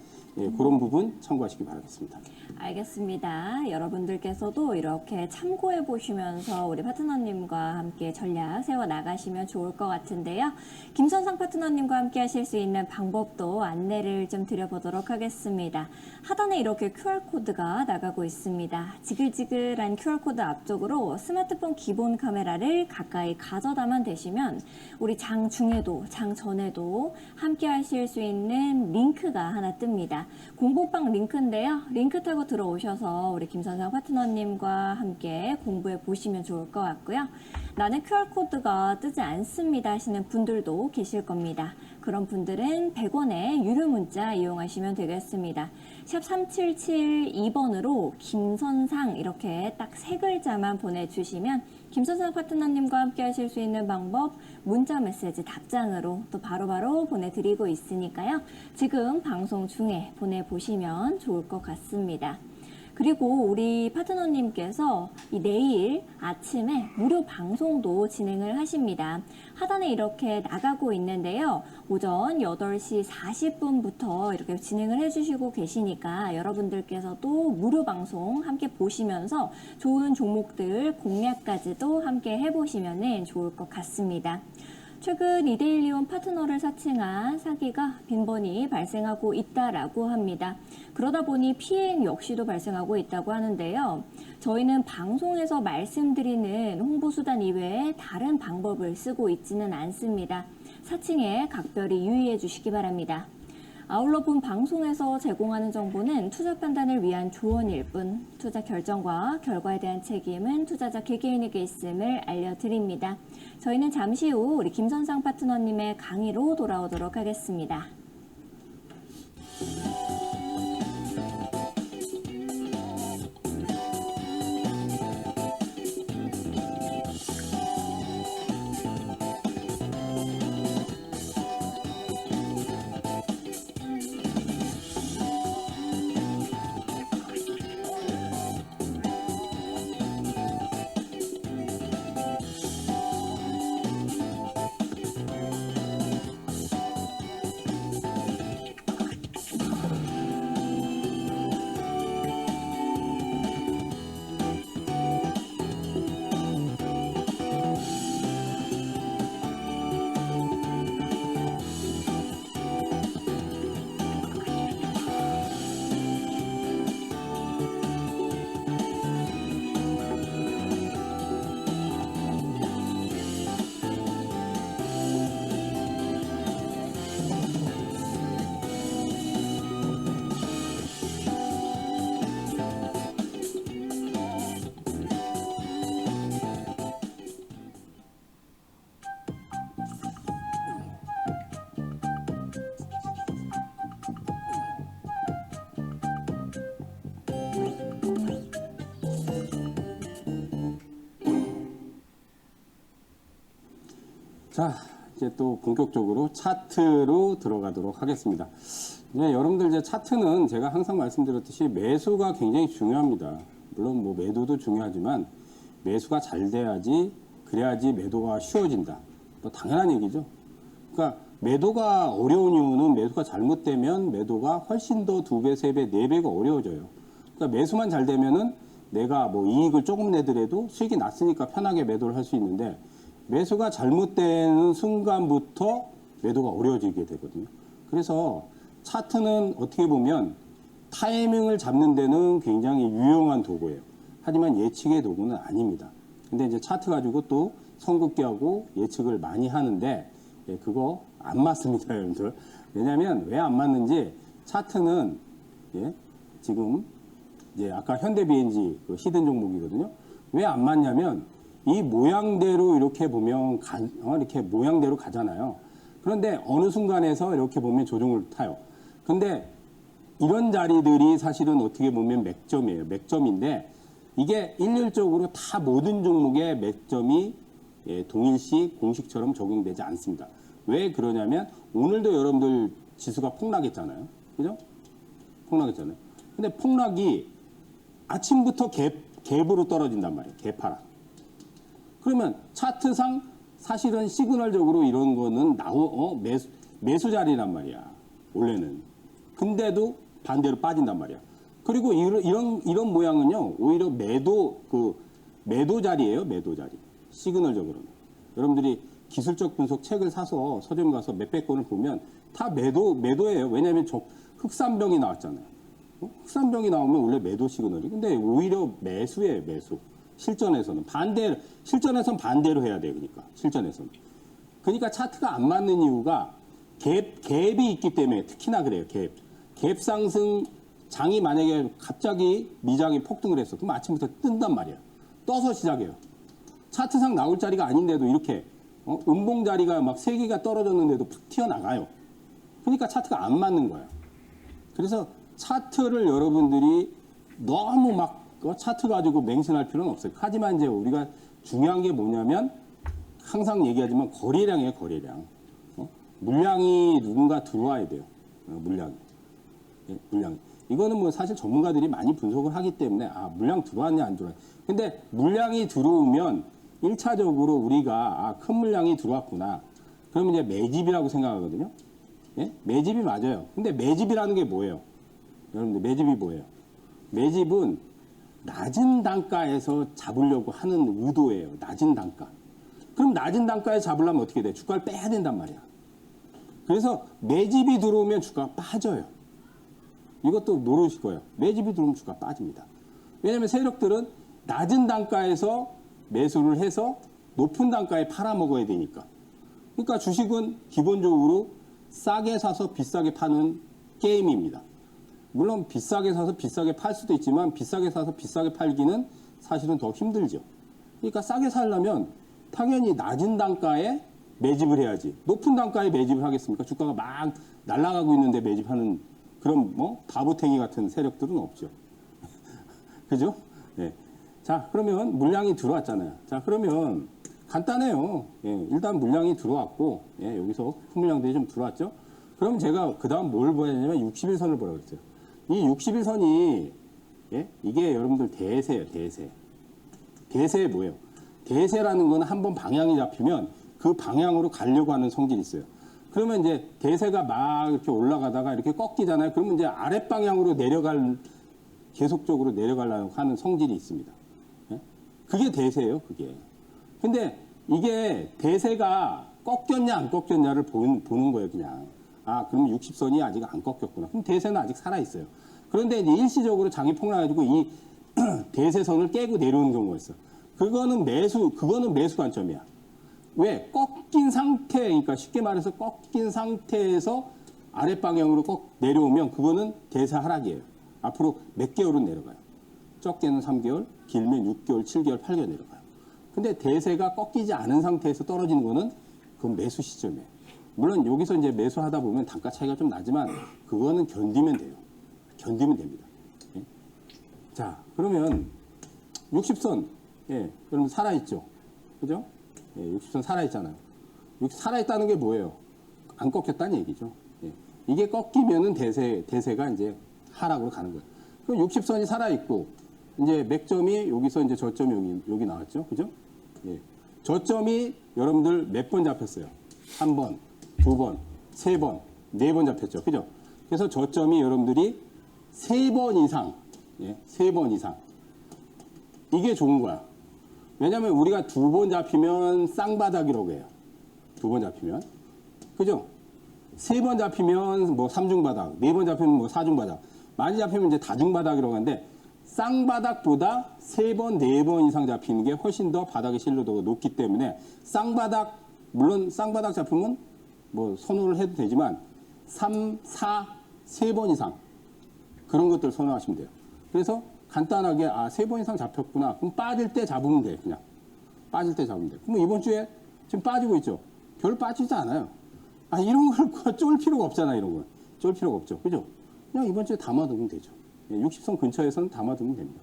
그런 부분 참고하시기 바라겠습니다. 알겠습니다. 여러분들께서도 이렇게 참고해 보시면서 우리 파트너님과 함께 전략 세워 나가시면 좋을 것 같은데요. 김선상 파트너님과 함께 하실 수 있는 방법도 안내를 좀 드려보도록 하겠습니다. 하단에 이렇게 QR코드가 나가고 있습니다. 지글지글한 QR코드 앞쪽으로 스마트폰 기본 카메라를 가까이 가져다만 대시면 우리 장 중에도 장 전에도 함께 하실 수 있는 링크가 하나 뜹니다. 공부방 링크인데요. 링크 타고 들어오셔서 우리 김선상 파트너님과 함께 공부해 보시면 좋을 것 같고요. 나는 QR코드가 뜨지 않습니다 하시는 분들도 계실 겁니다. 그런 분들은 100원의 유료 문자 이용하시면 되겠습니다. 샵 3772번으로 김선상 이렇게 딱 세 글자만 보내주시면 김선상 파트너님과 함께 하실 수 있는 방법 문자 메시지 답장으로 또 바로바로 보내드리고 있으니까요. 지금 방송 중에 보내보시면 좋을 것 같습니다. 그리고 우리 파트너님께서 내일 아침에 무료 방송도 진행을 하십니다. 하단에 이렇게 나가고 있는데요. 오전 8시 40분부터 이렇게 진행을 해주시고 계시니까 여러분들께서도 무료 방송 함께 보시면서 좋은 종목들 공략까지도 함께 해보시면 좋을 것 같습니다. 최근 이데일리온 파트너를 사칭한 사기가 빈번히 발생하고 있다라고 합니다. 그러다 보니 피해 역시도 발생하고 있다고 하는데요. 저희는 방송에서 말씀드리는 홍보수단 이외에 다른 방법을 쓰고 있지는 않습니다. 사칭에 각별히 유의해 주시기 바랍니다. 아울러 본 방송에서 제공하는 정보는 투자 판단을 위한 조언일 뿐 투자 결정과 결과에 대한 책임은 투자자 개개인에게 있음을 알려드립니다. 저희는 잠시 후 우리 김선상 파트너님의 강의로 돌아오도록 하겠습니다. 자, 이제 또 본격적으로 차트로 들어가도록 하겠습니다. 여러분들 이제 차트는 제가 항상 말씀드렸듯이 매수가 굉장히 중요합니다. 물론 뭐 매도도 중요하지만 매수가 잘 돼야지 그래야지 매도가 쉬워진다. 뭐 당연한 얘기죠. 그러니까 매도가 어려운 이유는 매수가 잘못되면 매도가 훨씬 더 2배, 3배, 4배가 어려워져요. 그러니까 매수만 잘 되면은 내가 뭐 이익을 조금 내더라도 수익이 났으니까 편하게 매도를 할 수 있는데 매수가 잘못되는 순간부터 매도가 어려워지게 되거든요. 그래서 차트는 어떻게 보면 타이밍을 잡는 데는 굉장히 유용한 도구예요. 하지만 예측의 도구는 아닙니다. 근데 이제 차트 가지고 또 선긋기하고 예측을 많이 하는데 그거 안 맞습니다, 여러분들. 왜냐하면 왜 안 맞는지 차트는 지금 이제 아까 현대비엔지 히든 종목이거든요. 왜 안 맞냐면 이 모양대로 이렇게 보면 이렇게 모양대로 가잖아요. 그런데 어느 순간에서 이렇게 보면 조정을 타요. 근데 이런 자리들이 사실은 어떻게 보면 맥점이에요. 맥점인데 이게 일률적으로 다 모든 종목의 맥점이 동일시 공식처럼 적용되지 않습니다. 왜 그러냐면 오늘도 여러분들 지수가 폭락했잖아요. 그죠? 폭락했잖아요. 근데 폭락이 아침부터 갭으로 떨어진단 말이에요. 갭하락. 그러면 차트상 사실은 시그널적으로 이런 거는 매수 자리란 말이야. 원래는. 근데도 반대로 빠진단 말이야. 그리고 이런 모양은요, 오히려 매도 자리예요, 매도 자리. 시그널적으로는. 여러분들이 기술적 분석 책을 사서 서점 가서 몇백 권을 보면 다 매도예요. 왜냐하면 흑산병이 나왔잖아요. 흑산병이 나오면 원래 매도 시그널이. 근데 오히려 매수예요, 매수. 실전에서는 반대로 해야 돼요. 그러니까 실전에서는. 그러니까 차트가 안 맞는 이유가 갭이 있기 때문에 특히나 그래요. 갭 상승 장이 만약에 갑자기 미장이 폭등을 했어. 그럼 아침부터 뜬단 말이야. 떠서 시작해요. 차트상 나올 자리가 아닌데도 이렇게 음봉 자리가 막 3개가 떨어졌는데도 푹 튀어나가요. 그러니까 차트가 안 맞는 거야. 그래서 차트를 여러분들이 너무 막 차트 가지고 맹신할 필요는 없어요. 하지만 이제 우리가 중요한 게 뭐냐면 항상 얘기하지만 거래량이에요, 거래량. 물량이 누군가 들어와야 돼요. 물량이. 예, 물량이. 이거는 뭐 사실 전문가들이 많이 분석을 하기 때문에 물량 들어왔냐 안 들어왔냐. 근데 물량이 들어오면 1차적으로 우리가 큰 물량이 들어왔구나. 그러면 이제 매집이라고 생각하거든요. 예? 매집이 맞아요. 근데 매집이라는 게 뭐예요? 여러분들 매집이 뭐예요? 매집은 낮은 단가에서 잡으려고 하는 의도예요. 낮은 단가. 그럼 낮은 단가에 잡으려면 어떻게 돼? 주가를 빼야 된단 말이야. 그래서 매집이 들어오면 주가가 빠져요. 이것도 모르실 거예요. 매집이 들어오면 주가가 빠집니다. 왜냐하면 세력들은 낮은 단가에서 매수를 해서 높은 단가에 팔아먹어야 되니까. 그러니까 주식은 기본적으로 싸게 사서 비싸게 파는 게임입니다. 물론 비싸게 사서 비싸게 팔 수도 있지만 비싸게 사서 비싸게 팔기는 사실은 더 힘들죠. 그러니까 싸게 살려면 당연히 낮은 단가에 매집을 해야지. 높은 단가에 매집을 하겠습니까? 주가가 막 날아가고 있는데 매집하는 그런 바보탱이 같은 세력들은 없죠. 그죠? 네. 자, 그러면 물량이 들어왔잖아요. 자, 그러면 간단해요. 예, 일단 물량이 들어왔고, 예, 여기서 큰 물량들이 좀 들어왔죠? 그럼 제가 그 다음 뭘 봐야 되냐면 61선을 보라고 했어요. 이 61선이, 예, 이게 여러분들 대세예요, 대세. 대세 뭐예요? 대세라는 건 한번 방향이 잡히면 그 방향으로 가려고 하는 성질이 있어요. 그러면 이제 대세가 막 이렇게 올라가다가 이렇게 꺾이잖아요. 그러면 이제 아랫방향으로 계속적으로 내려가려고 하는 성질이 있습니다. 예? 그게 대세예요, 그게. 근데 이게 대세가 꺾였냐 안 꺾였냐를 보는 거예요, 그냥. 그럼 60선이 아직 안 꺾였구나. 그럼 대세는 아직 살아있어요. 그런데 이제 일시적으로 장이 폭락해가지고 이 대세선을 깨고 내려오는 경우가 있어. 그거는 매수 관점이야. 왜? 꺾인 상태, 그러니까 쉽게 말해서 꺾인 상태에서 아랫방향으로 꺾 내려오면 그거는 대세 하락이에요. 앞으로 몇 개월은 내려가요. 적게는 3개월, 길면 6개월, 7개월, 8개월 내려가요. 근데 대세가 꺾이지 않은 상태에서 떨어지는 거는 그건 매수 시점이에요. 물론 여기서 이제 매수하다 보면 단가 차이가 좀 나지만 그거는 견디면 돼요. 견디면 됩니다. 예? 자, 그러면 60선, 예, 여러분 살아있죠? 그죠? 예, 60선 살아있잖아요. 살아있다는 게 뭐예요? 안 꺾였다는 얘기죠. 예. 이게 꺾이면은 대세가 이제 하락으로 가는 거예요. 그럼 60선이 살아있고, 이제 맥점이 여기서 이제 저점이 여기 나왔죠. 그죠? 예. 저점이 여러분들 몇 번 잡혔어요? 1번, 2번, 3번, 4번 잡혔죠. 그죠? 그래서 저점이 여러분들이 3번 이상, 예, 3번 이상. 이게 좋은 거야. 왜냐면 우리가 2번 잡히면 쌍바닥이라고 해요. 2번 잡히면. 그죠? 3번 잡히면 뭐 3중바닥, 4번 잡히면 뭐 4중바닥, 많이 잡히면 이제 다중바닥이라고 하는데 쌍바닥보다 3번, 4번 이상 잡히는 게 훨씬 더 바닥의 신뢰도가 높기 때문에 쌍바닥, 물론 쌍바닥 잡히면 뭐 선호를 해도 되지만 3, 4, 3번 이상 그런 것들 선호하시면 돼요. 그래서 간단하게 3번 이상 잡혔구나. 그럼 빠질 때 잡으면 돼. 그냥 빠질 때 잡으면 돼. 그럼 이번 주에 지금 빠지고 있죠. 별 빠지지 않아요. 이런 걸 쫄 필요가 없잖아. 이런 걸 쫄 필요가 없죠. 그죠? 그냥 이번 주에 담아두면 되죠. 60선 근처에서는 담아두면 됩니다.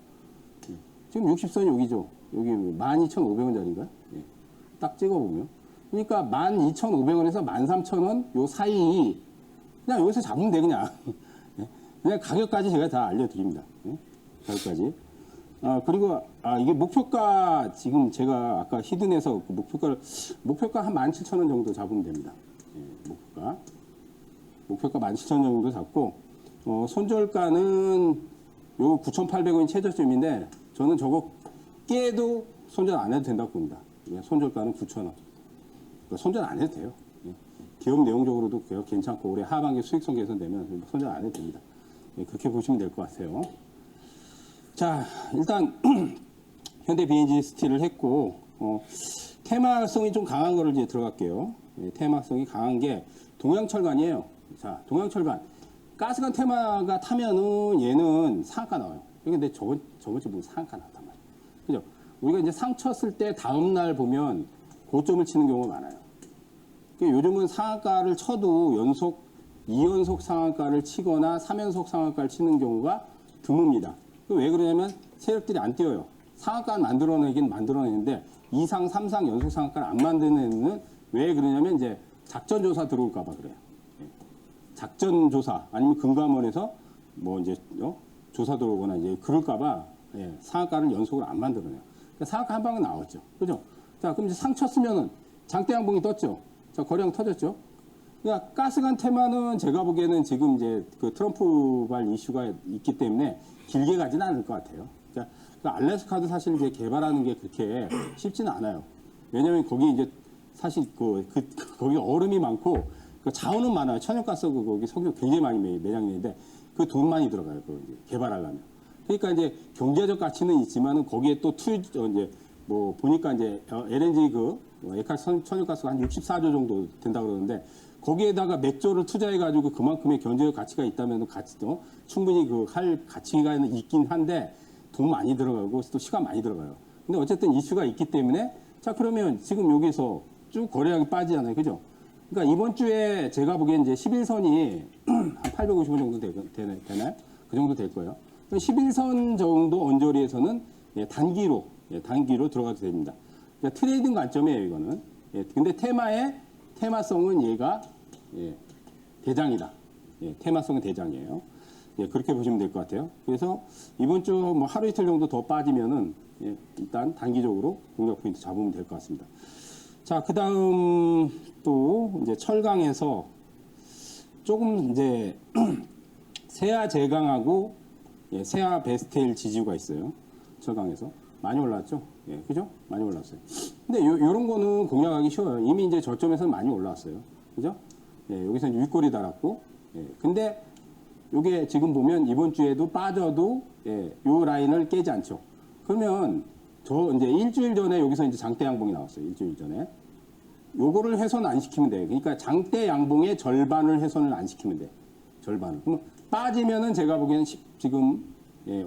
지금 60선이 여기죠. 여기 12,500원짜리인가요? 딱 찍어보면. 그러니까 12,500원에서 13,000원 요 사이 그냥 여기서 잡으면 돼. 그냥 가격까지 제가 다 알려드립니다. 가격까지. 그리고 이게 목표가 지금 제가 아까 히든에서 그 목표가 한 17,000원 정도 잡으면 됩니다. 예, 목표가 17,000원 정도 잡고 손절가는 요 9,800원이 최저점인데 저는 저거 깨도 손절 안 해도 된다고 봅니다. 예, 손절가는 9,000원. 그러니까 손절 안 해도 돼요. 예, 기업 내용적으로도 괜찮고 올해 하반기 수익성 개선되면 손절 안 해도 됩니다. 예, 그렇게 보시면 될 것 같아요. 자, 일단 현대 BNG 스틸을 했고 테마성이 좀 강한 거를 이제 들어갈게요. 예, 테마성이 강한 게 동양철간이에요. 자, 동양철간 가스관 테마가 타면은 얘는 상한가 나와요. 근데 저번 주 보면 상한가 나왔단 말이에요. 그죠? 우리가 이제 상 쳤을 때 다음 날 보면 고점을 치는 경우가 많아요. 요즘은 상한가를 쳐도 2연속 상한가를 치거나 3연속 상한가를 치는 경우가 드뭅니다. 왜 그러냐면 세력들이 안 뛰어요. 상한가를 만들어내긴 만들어내는데 2상, 3상 연속 상한가를 안 만드는 왜 그러냐면 이제 작전조사 들어올까봐 그래요. 작전조사 아니면 금감원에서 뭐 이제 조사 들어오거나 이제 그럴까봐 상한가를 연속으로 안 만들어내요. 그러니까 상한가 한 방은 나왔죠. 그죠? 자, 그럼 이제 상 쳤으면은 장대 양봉이 떴죠. 자, 거래량 터졌죠. 그러니까 가스관 테마는 제가 보기에는 지금 이제 그 트럼프발 이슈가 있기 때문에 길게 가지는 않을 것 같아요. 그러니까 알래스카도 사실 이제 개발하는 게 그렇게 쉽지는 않아요. 왜냐면 거기 이제 사실 거기 얼음이 많고 그 자원은 많아요. 천연가스 거기 석유 굉장히 많이 매장이 있는데 그 돈 많이 들어가요. 그 개발하려면. 그러니까 이제 경제적 가치는 있지만은 거기에 또 이제 뭐 보니까 이제 LNG 에카 천연가스가 한 64조 정도 된다 그러는데 거기에다가 몇 조를 투자해가지고 그만큼의 경제적 가치가 있다면 가치도 충분히 할 가치가 있긴 한데 돈 많이 들어가고 또 시간 많이 들어가요. 근데 어쨌든 이슈가 있기 때문에 자 그러면 지금 여기서 쭉 거래량이 빠지잖아요. 그죠? 그러니까 이번 주에 제가 보기엔 이제 11선이 한 850원 정도 되나요? 그 정도 될 거예요. 11선 정도 언저리에서는 단기로 들어가도 됩니다. 그러니까 트레이딩 관점이에요, 이거는. 근데 테마성은 얘가 대장이다. 테마성은 대장이에요. 그렇게 보시면 될 것 같아요. 그래서 이번 주 뭐 하루 이틀 정도 더 빠지면은 일단 단기적으로 공략 포인트 잡으면 될 것 같습니다. 자, 그 다음 또 이제 철강에서 조금 이제 세아 제강하고 세아 베스테일 지지가 있어요. 철강에서. 많이 올랐죠? 그죠? 많이 올랐어요. 근데 요런 거는 공략하기 쉬워요. 이미 이제 저점에서는 많이 올라왔어요. 그죠? 여기서 이제 윗골이 달았고. 근데 요게 지금 보면 이번 주에도 빠져도 요 라인을 깨지 않죠. 그러면 저 이제 일주일 전에 여기서 이제 장대 양봉이 나왔어요. 일주일 전에. 요거를 훼손 안 시키면 돼요. 그러니까 장대 양봉의 절반을 훼손을 안 시키면 돼요. 절반을. 그럼 빠지면은 제가 보기에는 지금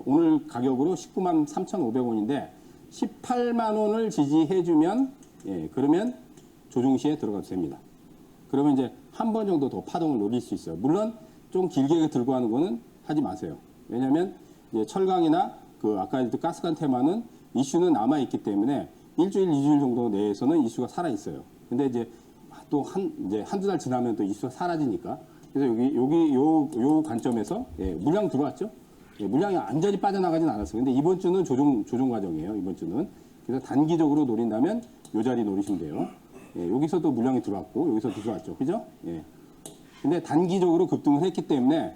오늘 가격으로 19만 3,500원인데 18만 원을 지지해주면 그러면 조종시에 들어가도 됩니다. 그러면 이제 한 번 정도 더 파동을 노릴 수 있어요. 물론 좀 길게 들고 하는 거는 하지 마세요. 왜냐하면 이제 철강이나 아까 했던 가스관 테마는 이슈는 남아 있기 때문에 일주일, 2주일 정도 내에서는 이슈가 살아 있어요. 근데 이제 또 한두 달 지나면 또 이슈가 사라지니까. 그래서 요 관점에서 물량 들어왔죠. 물량이 완전히 빠져나가진 않았어요. 근데 이번 주는 조정 과정이에요. 이번 주는. 그래서 단기적으로 노린다면 요 자리 노리시면 돼요. 여기서도 물량이 들어왔고 여기서 들어왔죠. 그죠? 근데 단기적으로 급등을 했기 때문에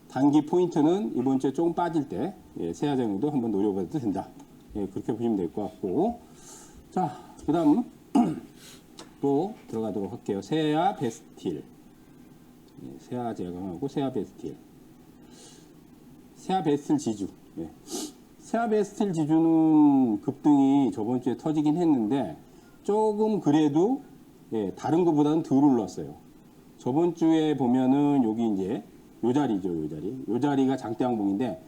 단기 포인트는 이번 주에 조금 빠질 때 세아 정도 한번 노려봐도 된다. 그렇게 보시면 될 것 같고. 자, 그 다음 또 들어가도록 할게요. 세아 베스틸. 세아 제강하고 세아 베스틸. 세아 베스틸 지주. 세아 베스틸 지주는 급등이 저번 주에 터지긴 했는데 조금 그래도 다른 것보다는 덜 올랐어요. 저번 주에 보면은 여기 이제 요 자리죠, 요 자리가 장대 양봉인데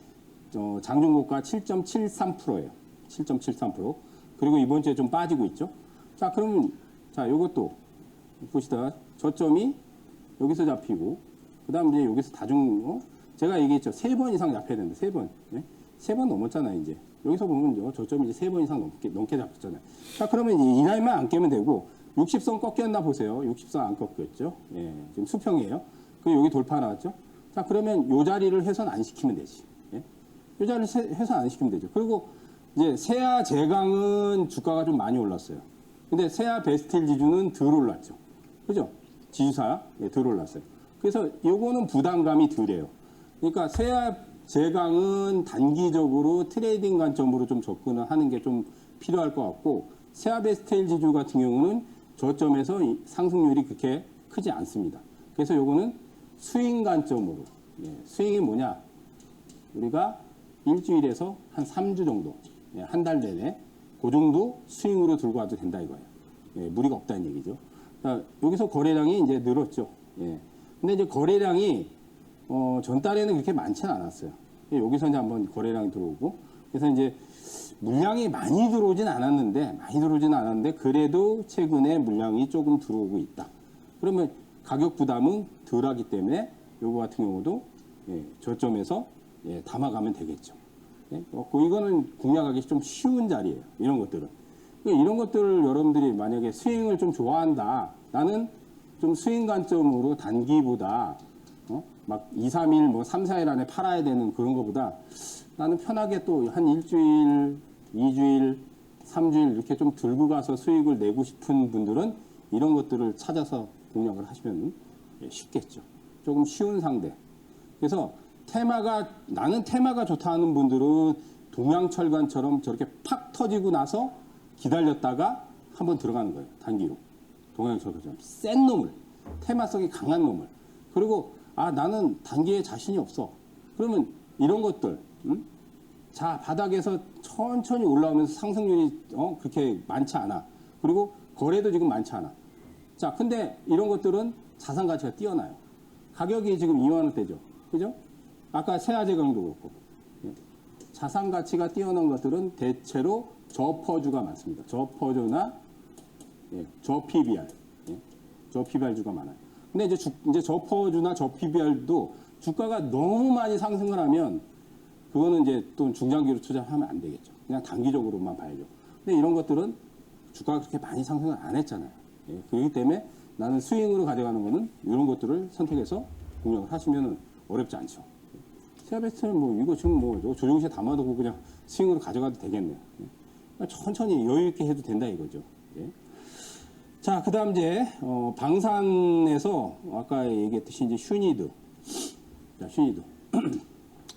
장중고가 7.73%예요. 7.73%. 그리고 이번 주에 좀 빠지고 있죠. 자, 그러면 자, 요것도 보시다 저점이 여기서 잡히고 그다음 이제 여기서 제가 얘기했죠. 3번 이상 잡혀야 된다. 3번. 3번 넘었잖아요, 이제. 여기서 보면 저점이 이제 3번 이상 넘게 잡혔잖아요. 자, 그러면 이제 이 라인만 안 깨면 되고 60선 꺾였나 보세요. 60선 안 꺾였죠. 지금 수평이에요. 그 여기 돌파 나왔죠. 자, 그러면 요 자리를 훼손 안 시키면 되지. 요 자리를 훼손 안 시키면 되죠. 그리고 이제 세아 제강은 주가가 좀 많이 올랐어요. 근데 세아 베스틸 지주는 덜 올랐죠. 그죠? 지주사 덜 올랐어요. 그래서 요거는 부담감이 덜해요. 그러니까 세아 제강은 단기적으로 트레이딩 관점으로 좀 접근을 하는 게 좀 필요할 것 같고, 세아 베스틸 지주 같은 경우는 저점에서 상승률이 그렇게 크지 않습니다. 그래서 요거는 스윙 관점으로, 스윙이 뭐냐? 우리가 일주일에서 한 3주 정도, 한 달 내내 그 정도 스윙으로 들고 와도 된다 이거예요. 무리가 없다는 얘기죠. 그러니까 여기서 거래량이 이제 늘었죠. 근데 이제 거래량이 전달에는 그렇게 많지는 않았어요. 여기서 이제 한번 거래량이 들어오고, 그래서 이제 물량이 많이 들어오진 않았는데 그래도 최근에 물량이 조금 들어오고 있다. 그러면 가격 부담은 덜하기 때문에 요거 같은 경우도 저점에서 담아가면 되겠죠. 이거는 공략하기 좀 쉬운 자리예요. 이런 것들은. 그러니까 이런 것들을 여러분들이 만약에 스윙을 좀 좋아한다. 나는 좀 스윙 관점으로 단기보다 막 2, 3일, 뭐 3, 4일 안에 팔아야 되는 그런 것보다 나는 편하게 또 한 일주일, 2주일, 3주일 이렇게 좀 들고 가서 수익을 내고 싶은 분들은 이런 것들을 찾아서 공략을 하시면 쉽겠죠. 조금 쉬운 상대. 그래서 나는 테마가 좋다 하는 분들은 동양철관처럼 저렇게 팍 터지고 나서 기다렸다가 한번 들어가는 거예요. 단기로. 동양철관처럼. 센 놈을. 테마성이 강한 놈을. 그리고 나는 단기에 자신이 없어. 그러면 이런 것들, 자, 바닥에서 천천히 올라오면서 상승률이 그렇게 많지 않아. 그리고 거래도 지금 많지 않아. 자, 근데 이런 것들은 자산 가치가 뛰어나요. 가격이 지금 2만 원대죠. 그죠? 아까 세아제강도 그렇고. 자산 가치가 뛰어난 것들은 대체로 저퍼주가 많습니다. 저퍼주나 저 PBR. 저 PBR주가 많아요. 근데 이제 저퍼주나 저 PBR도 주가가 너무 많이 상승을 하면 그거는 이제 또 중장기로 투자하면 안 되겠죠. 그냥 단기적으로만 봐야죠. 근데 이런 것들은 주가가 그렇게 많이 상승을 안 했잖아요. 그렇기 때문에 나는 스윙으로 가져가는 거는 이런 것들을 선택해서 공략을 하시면 어렵지 않죠. 세아베스트는 뭐 이거 지금 뭐 조종시에 담아두고 그냥 스윙으로 가져가도 되겠네요. 천천히 여유 있게 해도 된다 이거죠. 자, 그다음 이제 방산에서 아까 얘기했듯이 이제 슈니드. 자, 슈니드.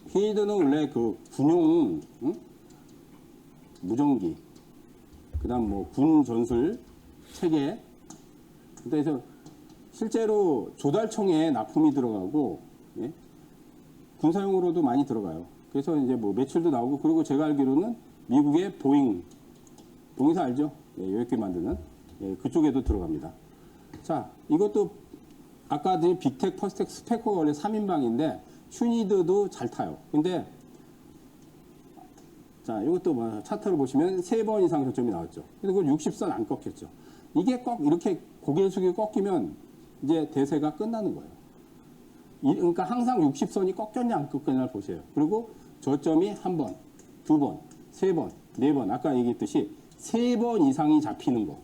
슈니드는 원래 그 군용 무전기, 그다음 뭐 군 전술 체계. 그래서 실제로 조달청에 납품이 들어가고 군사용으로도 많이 들어가요. 그래서 이제 뭐 매출도 나오고, 그리고 제가 알기로는 미국의 보잉사 알죠? 여객기 만드는 그쪽에도 들어갑니다. 자, 이것도 아까 빅텍, 퍼스텍, 스페커가 원래 3인방인데 슈니드도 잘 타요. 근데 자, 이것도 뭐 차트를 보시면 3번 이상 저점이 나왔죠. 그리고 60선 안 꺾였죠. 이게 꼭 이렇게 고개를 숙이고 꺾이면 이제 대세가 끝나는 거예요. 그러니까 항상 60선이 꺾였냐 안 꺾였냐를 보세요. 그리고 저점이 1번, 2번, 3번, 4번, 아까 얘기했듯이 3번 이상이 잡히는 거.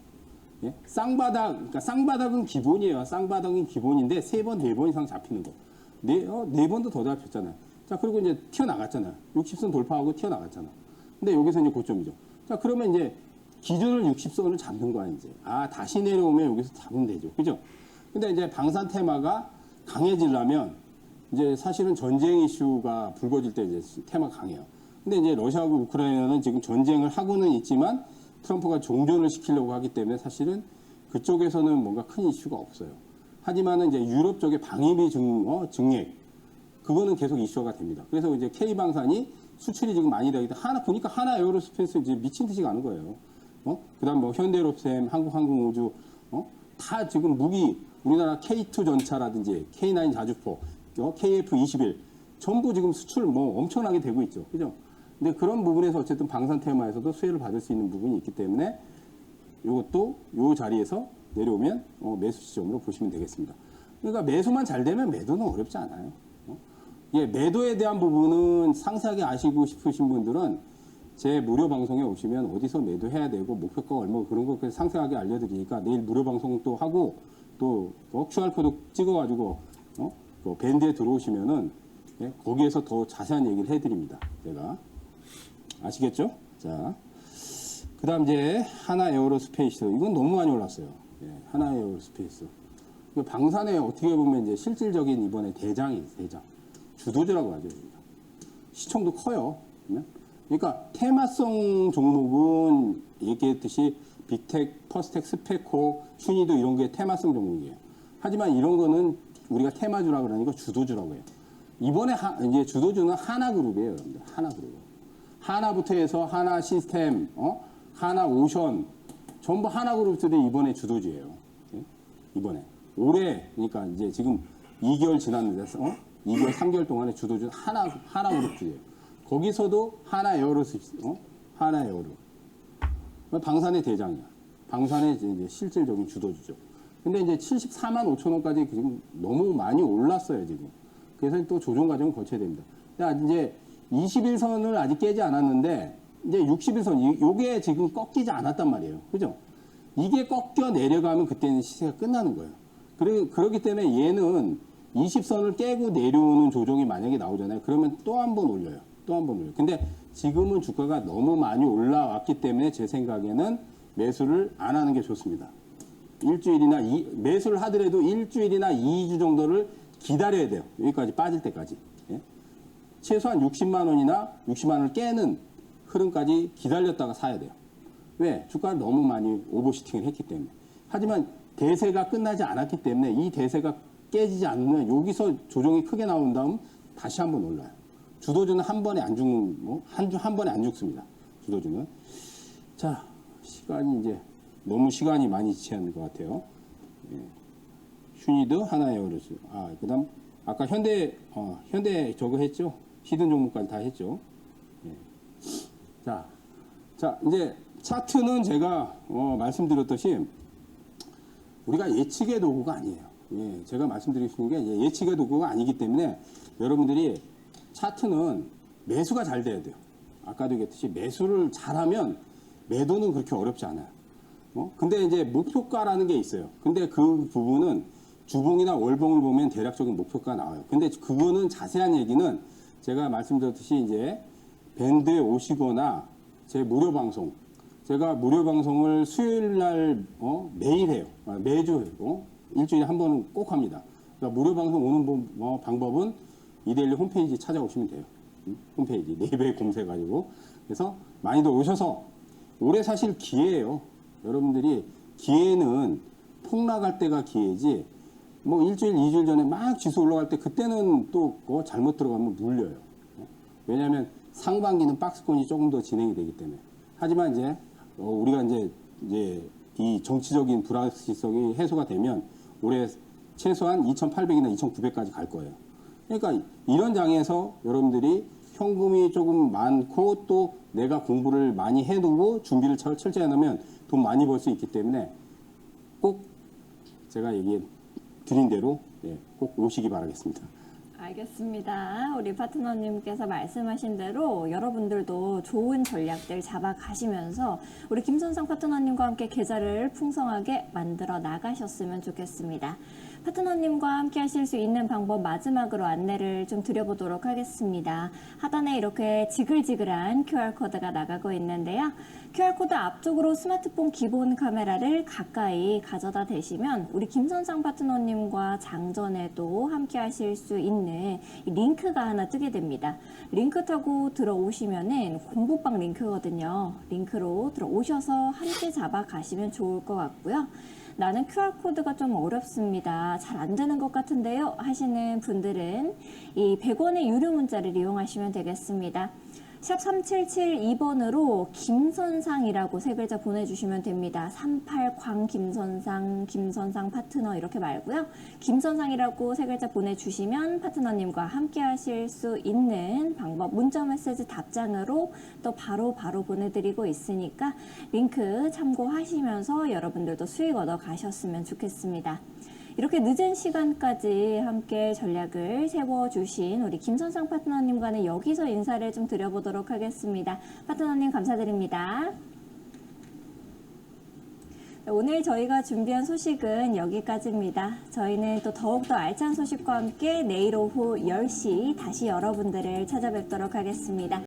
쌍바닥, 그러니까 쌍바닥은 기본이에요. 쌍바닥은 기본인데 3번, 4번 이상 잡히는 거. 4번도 더 잡혔잖아요. 자, 그리고 이제 튀어나갔잖아요. 60선 돌파하고 튀어나갔잖아. 근데 여기서 이제 고점이죠. 자, 그러면 이제 기준을 60선을 잡는 거야, 이제. 다시 내려오면 여기서 잡으면 되죠. 그죠? 근데 이제 방산 테마가 강해지려면 이제 사실은 전쟁 이슈가 불거질 때 이제 테마가 강해요. 근데 이제 러시아하고 우크라이나는 지금 전쟁을 하고는 있지만 트럼프가 종전을 시키려고 하기 때문에 사실은 그쪽에서는 뭔가 큰 이슈가 없어요. 하지만은 이제 유럽 쪽의 방위비 증액, 그거는 계속 이슈가 됩니다. 그래서 이제 K방산이 수출이 지금 많이 되기 때문에 보니까 하나 에어로스페이스 이제 미친 듯이 가는 거예요. 그 다음 뭐 현대로템, 한국항공우주, 다 지금 무기, 우리나라 K2 전차라든지 K9 자주포, KF21 전부 지금 수출 뭐 엄청나게 되고 있죠. 그죠? 근데 그런 부분에서 어쨌든 방산 테마에서도 수혜를 받을 수 있는 부분이 있기 때문에 이것도 이 자리에서 내려오면 매수 시점으로 보시면 되겠습니다. 그러니까 매수만 잘 되면 매도는 어렵지 않아요. 매도에 대한 부분은 상세하게 아시고 싶으신 분들은 제 무료 방송에 오시면 어디서 매도해야 되고 목표가 얼마 그런 거 상세하게 알려드리니까 내일 무료 방송 또 하고 또 QR코드 찍어가지고 또 밴드에 들어오시면은 거기에서 더 자세한 얘기를 해드립니다. 제가 아시겠죠? 자, 그 다음 이제 하나 에어로스페이스. 이건 너무 많이 올랐어요. 예, 하나 에어로스페이스. 이거 방산에 어떻게 보면 이제 실질적인 이번에 대장이 대장. 주도주라고 하죠. 여기가. 시총도 커요. 그러니까 테마성 종목은 얘기했듯이 빅텍, 퍼스텍, 스페코, 슈니도 이런 게 테마성 종목이에요. 하지만 이런 거는 우리가 테마주라고 그러니까 주도주라고 해요. 이번에 이제 주도주는 하나그룹이에요, 여러분들. 하나그룹. 하나부터 해서 하나 시스템, 하나 오션, 전부 하나그룹들이 이번에 주도주예요. 예? 이번에. 올해, 그러니까 이제 지금 2개월 지났는데, 2개월, 3개월 동안에 주도주는 하나그룹주예요. 거기서도 하나 에어로, 하나 에어로. 방산의 대장이야. 방산의 이제 실질적인 주도주죠. 근데 이제 74만 5천 원까지 지금 너무 많이 올랐어요, 지금. 그래서 또 조정 과정을 거쳐야 됩니다. 이제 21선을 아직 깨지 않았는데, 이제 61선, 요게 지금 꺾이지 않았단 말이에요. 그죠? 이게 꺾여 내려가면 그때는 시세가 끝나는 거예요. 그렇기 때문에 얘는 20선을 깨고 내려오는 조정이 만약에 나오잖아요. 그러면 또 한 번 올려요. 또 한 번 올려요. 근데 지금은 주가가 너무 많이 올라왔기 때문에 제 생각에는 매수를 안 하는 게 좋습니다. 일주일이나 매수를 하더라도 일주일이나 2주 정도를 기다려야 돼요. 여기까지 빠질 때까지. 예? 최소한 60만 원이나 60만 원을 깨는 흐름까지 기다렸다가 사야 돼요. 왜? 주가가 너무 많이 오버슈팅을 했기 때문에. 하지만 대세가 끝나지 않았기 때문에 이 대세가 깨지지 않으면 여기서 조정이 크게 나온 다음 다시 한번 올라요. 주도주는 한 번에 안 죽는, 한 번에 안 죽습니다. 주도주는. 자, 시간이 이제 너무 시간이 많이 지체하는 것 같아요. 예. 슈니드 하나 에어로스. 그 다음, 아까 현대 저거 했죠? 히든 종목까지 다 했죠? 예. 자, 이제 차트는 제가 말씀드렸듯이 우리가 예측의 도구가 아니에요. 예, 제가 말씀드리는 게 예측의 도구가 아니기 때문에 여러분들이 차트는 매수가 잘 돼야 돼요. 아까도 얘기했듯이 매수를 잘하면 매도는 그렇게 어렵지 않아요. 근데 이제 목표가라는 게 있어요. 근데 그 부분은 주봉이나 월봉을 보면 대략적인 목표가 나와요. 근데 그거는 자세한 얘기는 제가 말씀드렸듯이 이제 밴드에 오시거나 제 무료 방송, 제가 무료 방송을 수요일 날 매일 해요. 매주 일주일에 한 번은 꼭 합니다. 그러니까 무료 방송 오는 방법은 이데일리 홈페이지 찾아오시면 돼요. 홈페이지 네이버에 검색해가지고 그래서 많이들 오셔서 올해 사실 기회예요. 여러분들이 기회는 폭락할 때가 기회지 일주일, 2주일 전에 막 지수 올라갈 때 그때는 또 잘못 들어가면 물려요. 왜냐하면 상반기는 박스권이 조금 더 진행이 되기 때문에. 하지만 이제 우리가 이제 이 정치적인 불확실성이 해소가 되면 올해 최소한 2,800이나 2,900까지 갈 거예요. 그러니까 이런 장에서 여러분들이 현금이 조금 많고 또 내가 공부를 많이 해두고 준비를 철저히 해놓으면 돈 많이 벌 수 있기 때문에 꼭 제가 얘기 드린 대로 꼭 오시기 바라겠습니다. 알겠습니다. 우리 파트너님께서 말씀하신 대로 여러분들도 좋은 전략들 잡아가시면서 우리 김선상 파트너님과 함께 계좌를 풍성하게 만들어 나가셨으면 좋겠습니다. 파트너님과 함께 하실 수 있는 방법 마지막으로 안내를 좀 드려보도록 하겠습니다. 하단에 이렇게 지글지글한 QR코드가 나가고 있는데요. QR코드 앞쪽으로 스마트폰 기본 카메라를 가까이 가져다 대시면 우리 김선상 파트너님과 장전에도 함께 하실 수 있는 링크가 하나 뜨게 됩니다. 링크 타고 들어오시면은 공부방 링크거든요. 링크로 들어오셔서 함께 잡아가시면 좋을 것 같고요. 나는 QR코드가 좀 어렵습니다. 잘 안 되는 것 같은데요. 하시는 분들은 이 100원의 유료 문자를 이용하시면 되겠습니다. 샵 3772번으로 김선상이라고 세 글자 보내주시면 됩니다. 38광 김선상 파트너 이렇게 말고요. 김선상이라고 세 글자 보내주시면 파트너님과 함께 하실 수 있는 방법 문자 메시지 답장으로 또 바로 보내드리고 있으니까 링크 참고하시면서 여러분들도 수익 얻어 가셨으면 좋겠습니다. 이렇게 늦은 시간까지 함께 전략을 세워주신 우리 김선상 파트너님과는 여기서 인사를 좀 드려보도록 하겠습니다. 파트너님 감사드립니다. 오늘 저희가 준비한 소식은 여기까지입니다. 저희는 또 더욱더 알찬 소식과 함께 내일 오후 10시 다시 여러분들을 찾아뵙도록 하겠습니다.